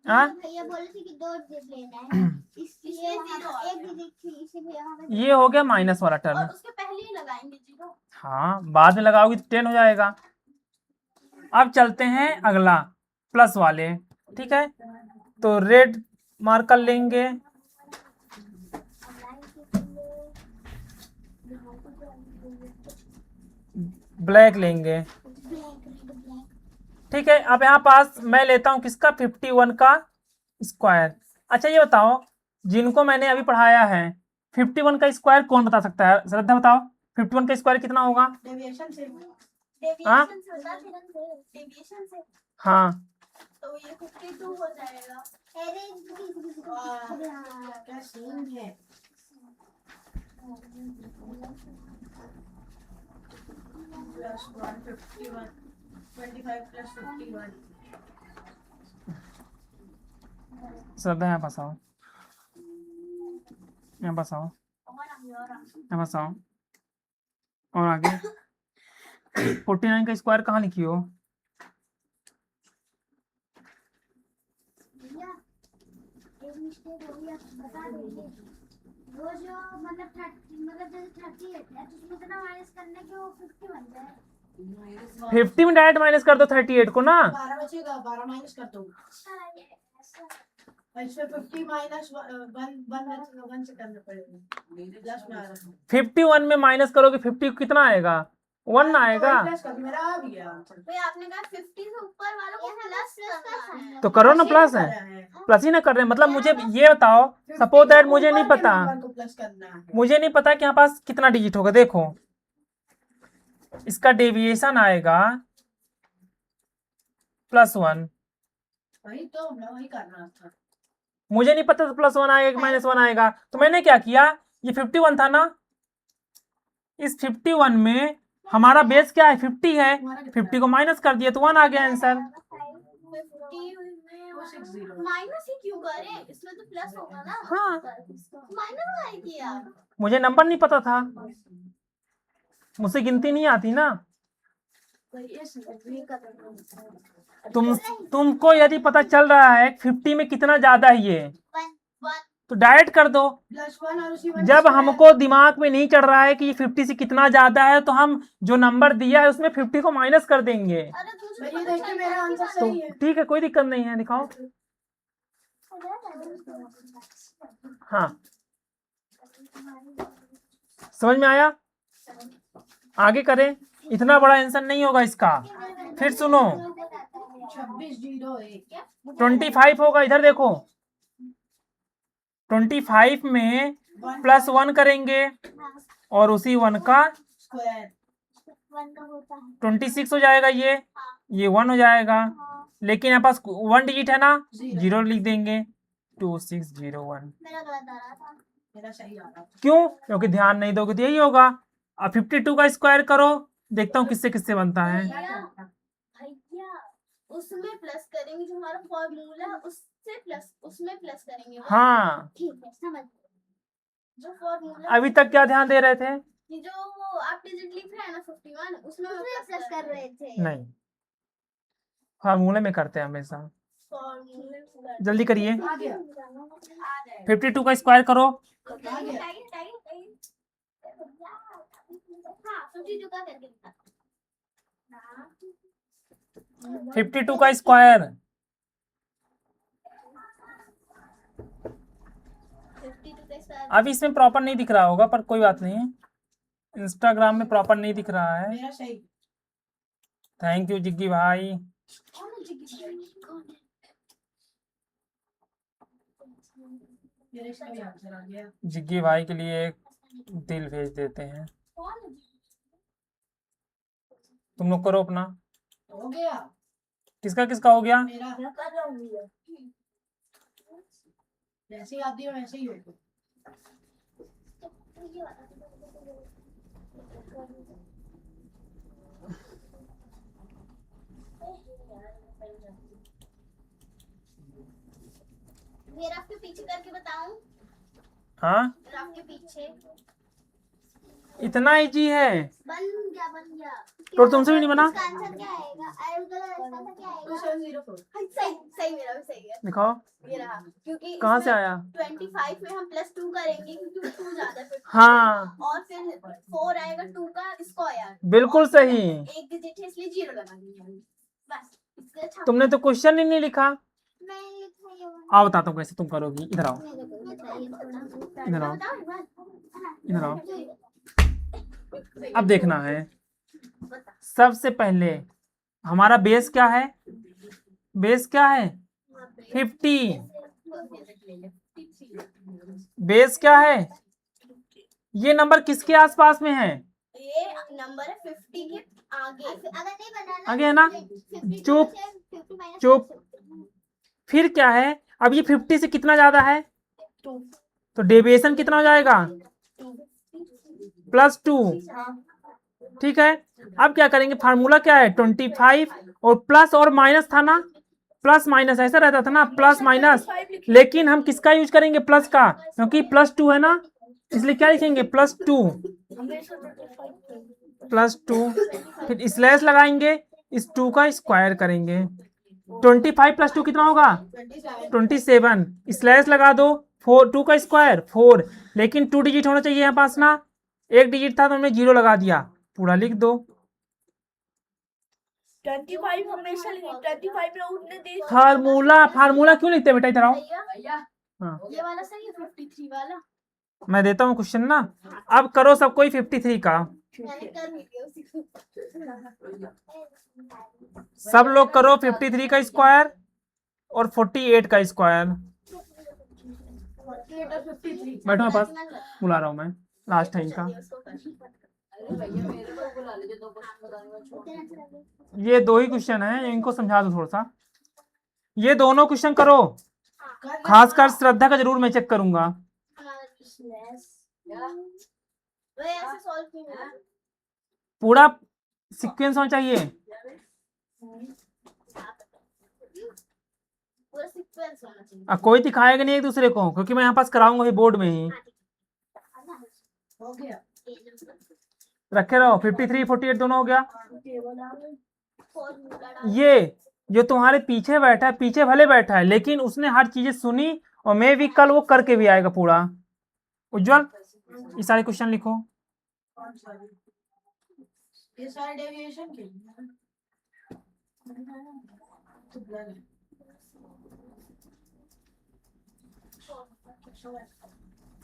हाँ भैया बोले थे कि 2 डिजिट लेना है, इसलिए 1 डिजिट थी, इसीलिए हमें ये हो गया माइनस वाला टर्म। और उसके पहले ही लगाएंगे 0। हाँ बाद में लगाओगी तो 10 हो जाएगा। अब चलते हैं अगला, प्लस वाले। ठीक है, तो रेड मार्कर लेंगे, ब्लैक लेंगे। ठीक है, अब यहाँ पास मैं लेता हूँ किसका? 51 का स्क्वायर। अच्छा ये बताओ, जिनको मैंने अभी पढ़ाया है 51 का स्क्वायर कौन बता सकता है? श्रद्धा बताओ, 51 का स्क्वायर कितना होगा? डेविएशन से हाँ? डेविएशन से होता है, डेविएशन से हाँ, तो ये 52 हो जाएगा। अरे क्या सीन है। प्लस 151 25 प्लस 51 श्रद्धा यहाँ पास आओ, यहाँ पास आओ, यहाँ पास आओ। और आगे 49 का स्क्वायर कहाँ लिखी हो? भैया एक मिस्टेक हो गया, बता दीजिए। वो जो मतलब 30 मतलब जैसे 38 है तो उसमें इतना माइनस करने के वो 50 बन जाए। 50 में डायरेक्ट माइनस कर दो 38 को ना। 12 बचेगा, 12 माइनस कर दो। अच्छा ये ऐसा और इसमें 50 माइनस 1 से करना पड़ेगा। प्लस में आ रहा है 51 में माइनस करोगे 50 कितना आएगा? 1 आएगा। प्लस कर, मेरा आ भी गया आंसर। भाई आपने कहा 50 से ऊपर वालों को प्लस करना है। तो करो ना, प्लस कर है, रहा है। प्लस ही ना कर रहे हैं। मतलब मुझे ये बताओ, 50 सपोज दैट से मुझे नहीं ऊपर के पता, नंबर को प्लस करना है। मुझे नहीं पता कि यहाँ पास कितना डिजिट होगा। देखो इसका डेविएशन आएगा +1, वही तो मैं वही करना था। मुझे नहीं पता +1 आएगा कि -1 आएगा। तो मैंने क्या किया, ये 51 था ना, इस 51 में हमारा बेस क्या है? 50 है, 50 को माइनस कर दिया तो 1 आ गया आंसर। माइनस ही क्यों करे, इसमें तो प्लस होगा ना। हाँ, माइनस काहे किया? मुझे नंबर नहीं पता था, मुझसे गिनती नहीं आती ना। तुमको यदि पता चल रहा है 50 में कितना ज्यादा है ये, तो डायरेक्ट कर दो। +1 और उसी जब हमको दिमाग में नहीं चढ़ रहा है कि ये 50 से कितना ज्यादा है, तो हम जो नंबर दिया है उसमें 50 को माइनस कर देंगे। अरे तुझे ये पता देखिए चल मेरा रहा है कि आंसर तो सही है। ठीक है, कोई दिक्कत नहीं है, दिखाओ। हाँ, समझ में आया? आगे करें, इतना बड़ा आंसर नहीं होगा इसका। फिर सुनो, 2601 25 होगा, इधर देखो। 25 में +1 करेंगे और उसी 1 का स्क्वायर 1 का होता है। 26 हो जाएगा। ये 1 हो जाएगा, लेकिन यहाँ पास 1 डिजिट है ना, 0 लिख देंगे। 2601। मेरा गलत आ रहा था। मेरा सही आ रहा था। क्यों? क्योंकि ध्यान नहीं दोगे तो यही होगा। अब 52 का स्क्वायर करो, देखता हूँ किससे किससे बनता है। भैया उसमें प्लस करेंगे, जो हमारा फॉर्मूला उससे प्लस, उसमें प्लस करेंगे। हाँ, ठीक है, समझ गए। जो फॉर्मूला अभी तक क्या ध्यान दे रहे थे? ये जो वो आप डिजिट लिख रहे हैं ना 51, उसमें प्लस कर रहे थे। नहीं, फार्मूले में करते हैं हमेशा। फॉर्मूले जल्दी करिए, आ गया। 52 का स्क्वायर करो। आ गया। हाँ 52 का करके दिखा। 52 का स्क्वायर 52 का स्क्वायर। अब इसमें प्रॉपर नहीं दिख रहा होगा, पर कोई बात नहीं, इंस्टाग्राम में प्रॉपर नहीं दिख रहा है। मेरा सही। थैंक यू जिग्गी भाई। कौन है जिग्गी भाई? कौन है? मेरे इसका भी आंसर आ गया। जिग्गी भाई के लिए एक दिल भेज देते हैं। कौन है जिग्गी? तुम लोग करो अपना। हो गया किसका किसका हो गया? मेरा। कर रहा हूँ। जैसे ही आती है वैसे ही होगा। ग्राफ के पीछे करके बताऊं? हाँ, ग्राफ के पीछे इतना इजी है। बन गया। तो तुमसे भी नहीं बना? इसका आंसर क्या आएगा? आंसर क्या आएगा? 2704 सही मेरा भी सही है। दिखाओ ये रहा, क्योंकि कहाँ से इसमें आया। 25 में हम +2 करेंगे क्योंकि 2 ज्यादा है। हाँ, और फिर 4 आएगा 2 का स्क्वायर। बिल्कुल सही। एक डिजिट है इसलिए 0 लगा दिया। बस इससे अच्छा तुमने तो क्वेश्चन ही नहीं लिखा। नहीं लिखा ये आओ बताता हूँ कैसे तुम करोगी। इधर आओ, इधर आओ, इधर आओ। अब देखना है, सबसे पहले हमारा बेस क्या है? बेस क्या है? 50। बेस क्या है? ये नंबर किसके आसपास में है? ये नंबर है 50 के आगे। अगर नहीं बना ना आगे है ना? 50 चुप। 50 माइनस चुप। फिर क्या है? अब ये 50 से कितना ज्यादा है? 2 तो डेविएशन कितना हो जाएगा? +2। ठीक है, अब क्या करेंगे? फार्मूला क्या है? 25 और प्लस और माइनस था ना, प्लस माइनस ऐसा रहता था ना, प्लस माइनस। लेकिन हम किसका यूज करेंगे? प्लस का, क्योंकि +2 है ना, इसलिए क्या लिखेंगे? +2 +2। फिर स्लैश लगाएंगे, इस 2 का स्क्वायर करेंगे। 25 + 2 कितना होगा? 27। स्लैश लगा दो, 2 का स्क्वायर 4। लेकिन 2 डिजिट होना चाहिए यहाँ पास ना, 1 डिजिट था तो हमने 0 लगा दिया। पूरा लिख दो। 25 हमेशा लिखे 25 में उठने दी। फार्मूला क्यों लिखते हैं बेटा? इधर आओ। भैया हाँ, ये वाला सही है 53 वाला। मैं देता हूँ क्वेश्चन ना। अब करो सब कोई 53 का। मैंने कर लिया उसी को। सब लोग करो 53 का स्क्वायर और 48 का स्क्वायर। 48 और 53। बैठो मेरे पास, बुला रहा हूँ मैं, लास्ट टाइम का। अरे भैया मेरे को बुला लीजिए, 2 क्वेश्चन बताने में छोड़। ये 2 ही क्वेश्चन है, इनको समझा दो थोड़ा सा। ये दोनों क्वेश्चन करो, खासकर श्रद्धा का जरूर मैं चेक करूंगा। वे ऐसे सॉल्व क्यों नहीं होता? पूरा सीक्वेंस होना चाहिए। पूरा सीक्वेंस होना चाहिए। कोई दिखाएगा नहीं एक दूसरे को, क्योंकि मैं यहाँ पास कराऊंगा ही बोर्ड में ही। हो गया। रखे रहो, 53 48 दोनों हो गया। फॉर्मूला डाल। ये जो तुम्हारे पीछे बैठा है, पीछे भले बैठा है, लेकिन उसने हर चीजें सुनी, और मैं भी कल वो करके भी आएगा पूरा। उज्जवल, ये सारे क्वेश्चन लिखो। ये सारे डेविएशन के लिए।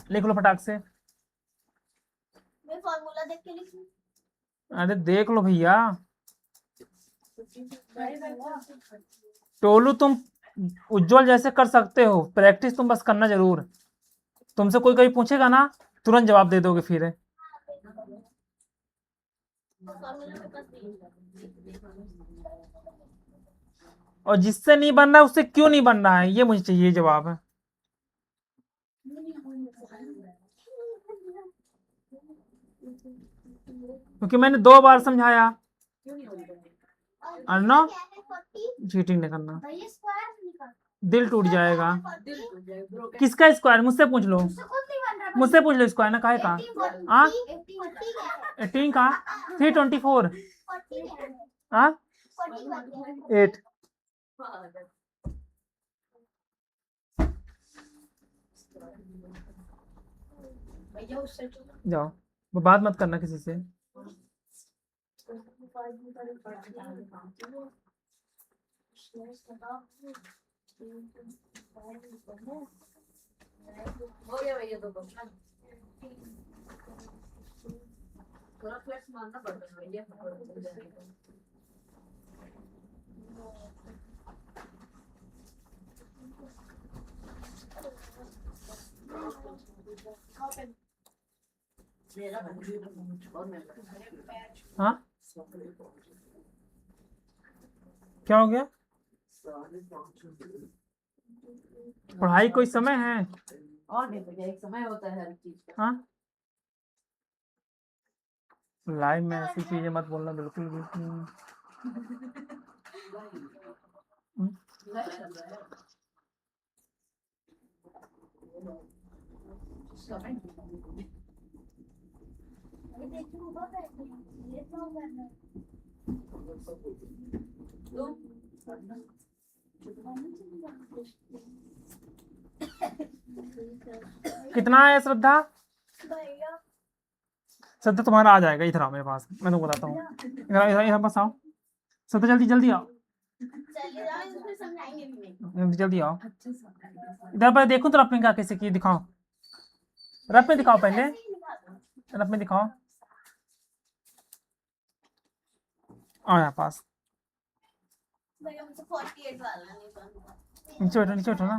लिख लो फटाक से। मैं फॉर्मूला देख के लिखूं। अरे देख लो भैया। टोलू तुम उज्जवल जैसे कर सकते हो, प्रैक्टिस तुम बस करना जरूर। तुमसे कोई कभी पूछेगा ना, तुरंत जवाब दे दोगे फिर। फॉर्मूला मेरे पास नहीं है। और जिससे नहीं बन रहा है उससे क्यों नहीं बन रहा है, ये मुझे चाहिए जवाब है। क्योंकि मैंने 2 बार समझाया। अर्णव, चीटिंग नहीं करना, भैया स्क्वायर निकाल। दिल टूट जाएगा। दिल टूट जाए ब्रो। किसका स्क्वायर? मुझसे पूछ लो, उससे खुद नहीं बन रहा। मुझसे पूछ लो स्क्वायर ना, काहे का? हाँ, 18 का 324। हाँ, 8। भैया उससे जाओ, वो बात मत करना किसी से। हो गया भैया 2 क्वेश्चन। थोड़ा फ्लेक्स मारना पड़ता है भैया। मेरा और मैं हाँ, क्या हो गया? पढ़ाई कोई समय है? और नहीं भैया, एक समय होता है हर चीज का। हाँ, लाइव में ऐसी चीजें मत बोलना बिल्कुल भी। कितना है श्रद्धा? श्रद्धा तुम्हारा आ जाएगा, इधर आओ मेरे पास, मैं तुमको बताता हूँ। इधर इधर इधर पास आओ श्रद्धा, जल्दी जल्दी आओ, चलिए जाओ, इसमें समझाएंगे भी नहीं। जल्दी जल्दी आओ। इधर पर देखो तो रफ में क्या कैसे की, दिखाओ रफ में, दिखाओ पहले रफ में दिखाओ। आओ यहाँ पास, भैया मुझे 48 वाला नहीं बनता। नीचे बैठो ना,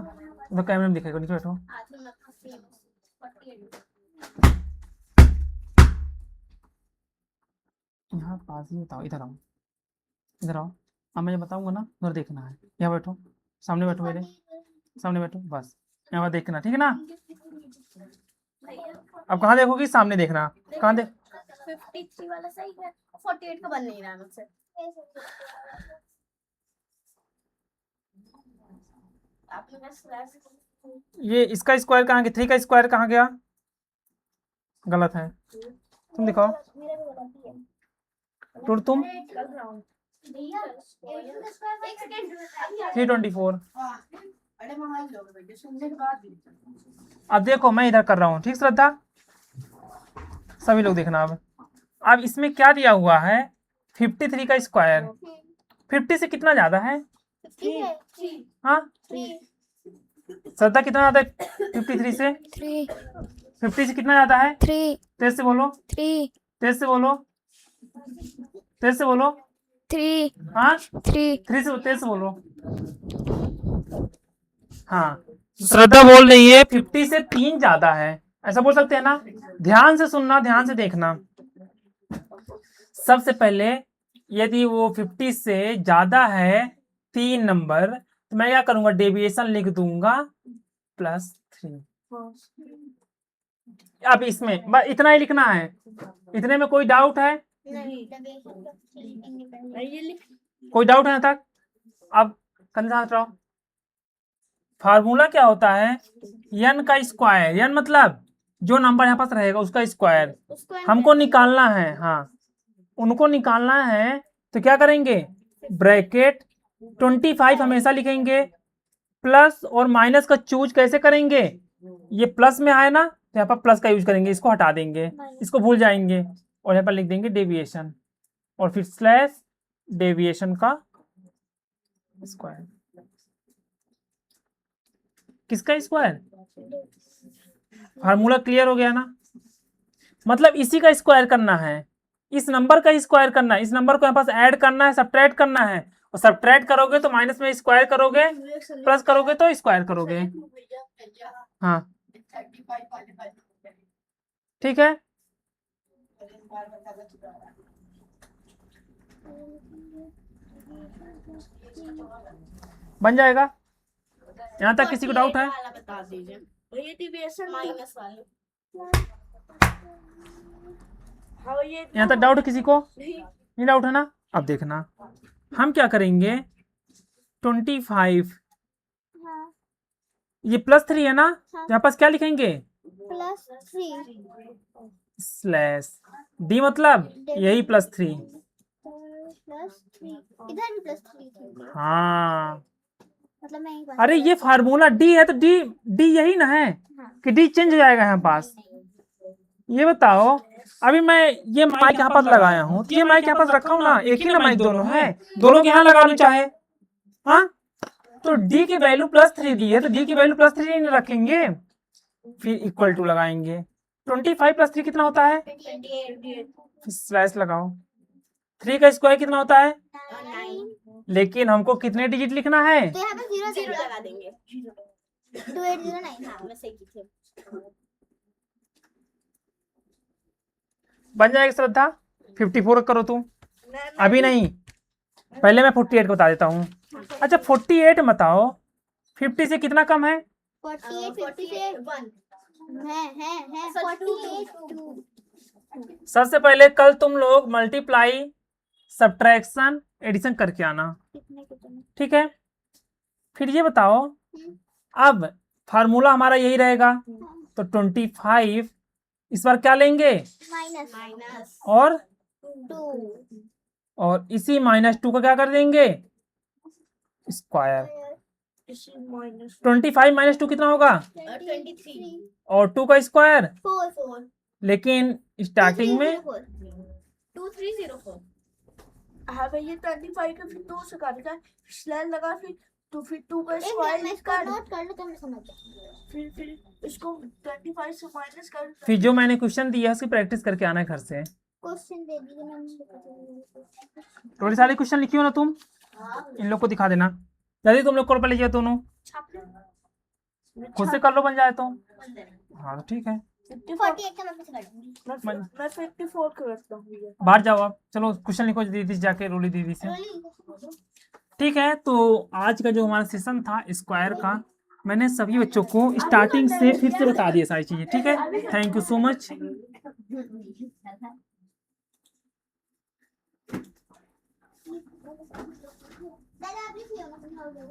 उधर कैमरे में दिखेगा, नीचे बैठो। आज मैं 48 यहाँ पास ही बताओ, इधर आओ, इधर आओ। अब मैं बताऊंगा ना, उधर देखना है। यहाँ बैठो, सामने बैठो, मेरे सामने बैठो, बस यहाँ पर देखना, ठीक है ना। अब कहाँ देखोगी? सामने देखना। कहाँ देख 53 वाला सही है, 48 का बन नहीं रहा है मुझसे। आपने बस स्लैश ये इसका स्क्वायर कहाँ गया? 3 का स्क्वायर कहाँ गया? गलत है, तुम दिखाओ। मेरा भी गलत ही है। टूट तुम भैया 8 का स्क्वायर एक सेकंड 324। अरे मोबाइल लो भैया, सुनने के बाद भी अब देखो मैं इधर कर रहा हूँ, ठीक श्रद्धा? सभी लोग देखना। अब इसमें क्या दिया हुआ है? 53 का स्क्वायर। 50 से कितना ज्यादा है? ठीक है 3 हाँ, 3 श्रद्धा कितना ज्यादा है 53 से? 3 50 से कितना ज्यादा है? 3 तेज से बोलो, 3 तेज से बोलो, तेज से बोलो। 3 हाँ, 3 3 से तेज से बोलो। हाँ, श्रद्धा बोल रही है 50 से 3 ज्यादा है, ऐसा बोल सकते हैं ना। ध्यान से सुनना, ध्यान से देखना। सबसे पहले यदि वो 50 से ज्यादा है 3 नंबर, तो मैं क्या करूंगा? डेविएशन लिख दूंगा +3। अब इसमें बस इतना ही लिखना है। इतने में कोई डाउट है? कोई डाउट है तक? अब कंधा हटाओ। फार्मूला क्या होता है? n का स्क्वायर, n मतलब जो नंबर यहाँ पास रहेगा उसका स्क्वायर हमको निकालना है। हाँ, उनको निकालना है, तो क्या करेंगे? ब्रैकेट 25 हमेशा लिखेंगे। प्लस और माइनस का चूज कैसे करेंगे? ये प्लस में आए ना, तो यहाँ पर प्लस का यूज करेंगे, इसको हटा देंगे, इसको भूल जाएंगे, और यहाँ पर लिख देंगे डेविएशन, और फिर स्लैश डेविएशन का स्क्वायर। किसका स्क्वायर? फार्मूला क्लियर हो गया ना? मतलब इसी का स्क्वायर करना है, इस नंबर का स्क्वायर करना है, इस नंबर को यहाँ पास ऐड करना है, सब्ट्रैक्ट करना है, और सब्ट्रैक्ट करोगे तो माइनस में स्क्वायर करोगे, प्लस करोगे तो स्क्वायर करोगे। हाँ, 35 वाले ठीक है। बन जाएगा। यहाँ तक किसी को डाउट है? बता दीजिए ये डेविएशन माइनस वाले। हाँ ये यहाँ तक डाउट है किसी को? नहीं डाउट है ना? अब देखना, हम क्या करेंगे? 25 ये +3 है ना, यहाँ पास क्या लिखेंगे? +3 स्लैश डी, मतलब यही +3। इधर भी +3 थे। हाँ, मतलब मैं एक बार अरे ये फार्मूला डी है, तो डी डी यही ना है कि डी चेंज हो जाएगा यहाँ पास? ये बताओ, अभी मैं ये माइक यहाँ पास लगाया हूँ, तो ये माइक यहाँ पास रखा हूँ ना, एक ही ना माइक दोनों है, दोनों के यहाँ लगा लूं चाहे। हाँ, तो डी की वैल्यू +3 दी है, तो डी की वैल्यू +3 नहीं रखेंगे, फिर इक्वल टू लगाएंगे। 25 + 3 कितना होता है? 28 स्लैश लगाओ। 3 का स्क्वायर कितना होता है? 9 लेकिन हमको कितने डिजिट लिखना है? तो यहाँ पे 0 0 लगा देंगे 2809। हाँ मैं सही की थी। बन जाएगा श्रद्धा? 54 करो तुम। अभी नहीं, पहले मैं 48 को बता देता हूँ। अच्छा 48 बताओ, 50 से कितना कम है? 48 50 से 1 है 48 2। सबसे पहले कल तुम लोग मल्टीप्लाई, सब्ट्रैक्शन, एडिशन करके आना, कितने ठीक है? फिर ये बताओ, अब फार्मूला हमारा यही रहेगा, तो 25 इस बार क्या लेंगे? माइनस और 2 और इसी -2 का क्या कर देंगे? स्क्वायर। 25 - 2 कितना होगा? 23 और 2 का स्क्वायर। 4 लेकिन स्टार्टिंग में 2304। हाँ भैया 25 का फिर 2 से काटा स्लैश लगा, फिर तो फिर 2 का एक स्क्वायर मिनट इसका, नोट कर लो तो मैं समझ जाऊंगी। फिर इसको 25 से माइनस कर। फिर जो मैंने क्वेश्चन दिया उसकी प्रैक्टिस करके आना है घर से। क्वेश्चन दे दीजिए मैं थोड़ी सारी क्वेश्चन लिखी हो ना तुम, इन लोग को दिखा देना। यदि तुम लोग कर लीजिए दोनों, खुद से कर लो, बन जाए तो। हाँ तो ठीक है। 54 48 का मैं कैसे कर दूंगी? मैं 54 करता हूँ भैया। बाहर जाओ आप, चलो क्वेश्चन लिखो दीदी से जाके, रोली दीदी से। रोली ठीक है, तो आज का जो हमारा सेशन था स्क्वायर का, मैंने सभी बच्चों को स्टार्टिंग से फिर से बता दिया सारी चीजें। ठीक है, थैंक यू सो मच। दादा आप लिख लियो, मैं समझाऊंगा।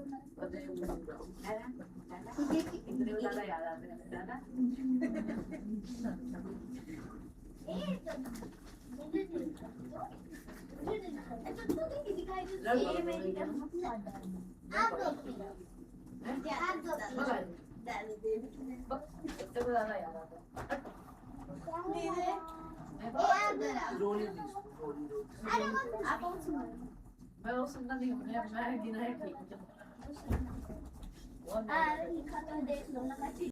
मैं वो सुनना नहीं हूँ, मैं गिना है ठीक। लिखा तो देख लो ना।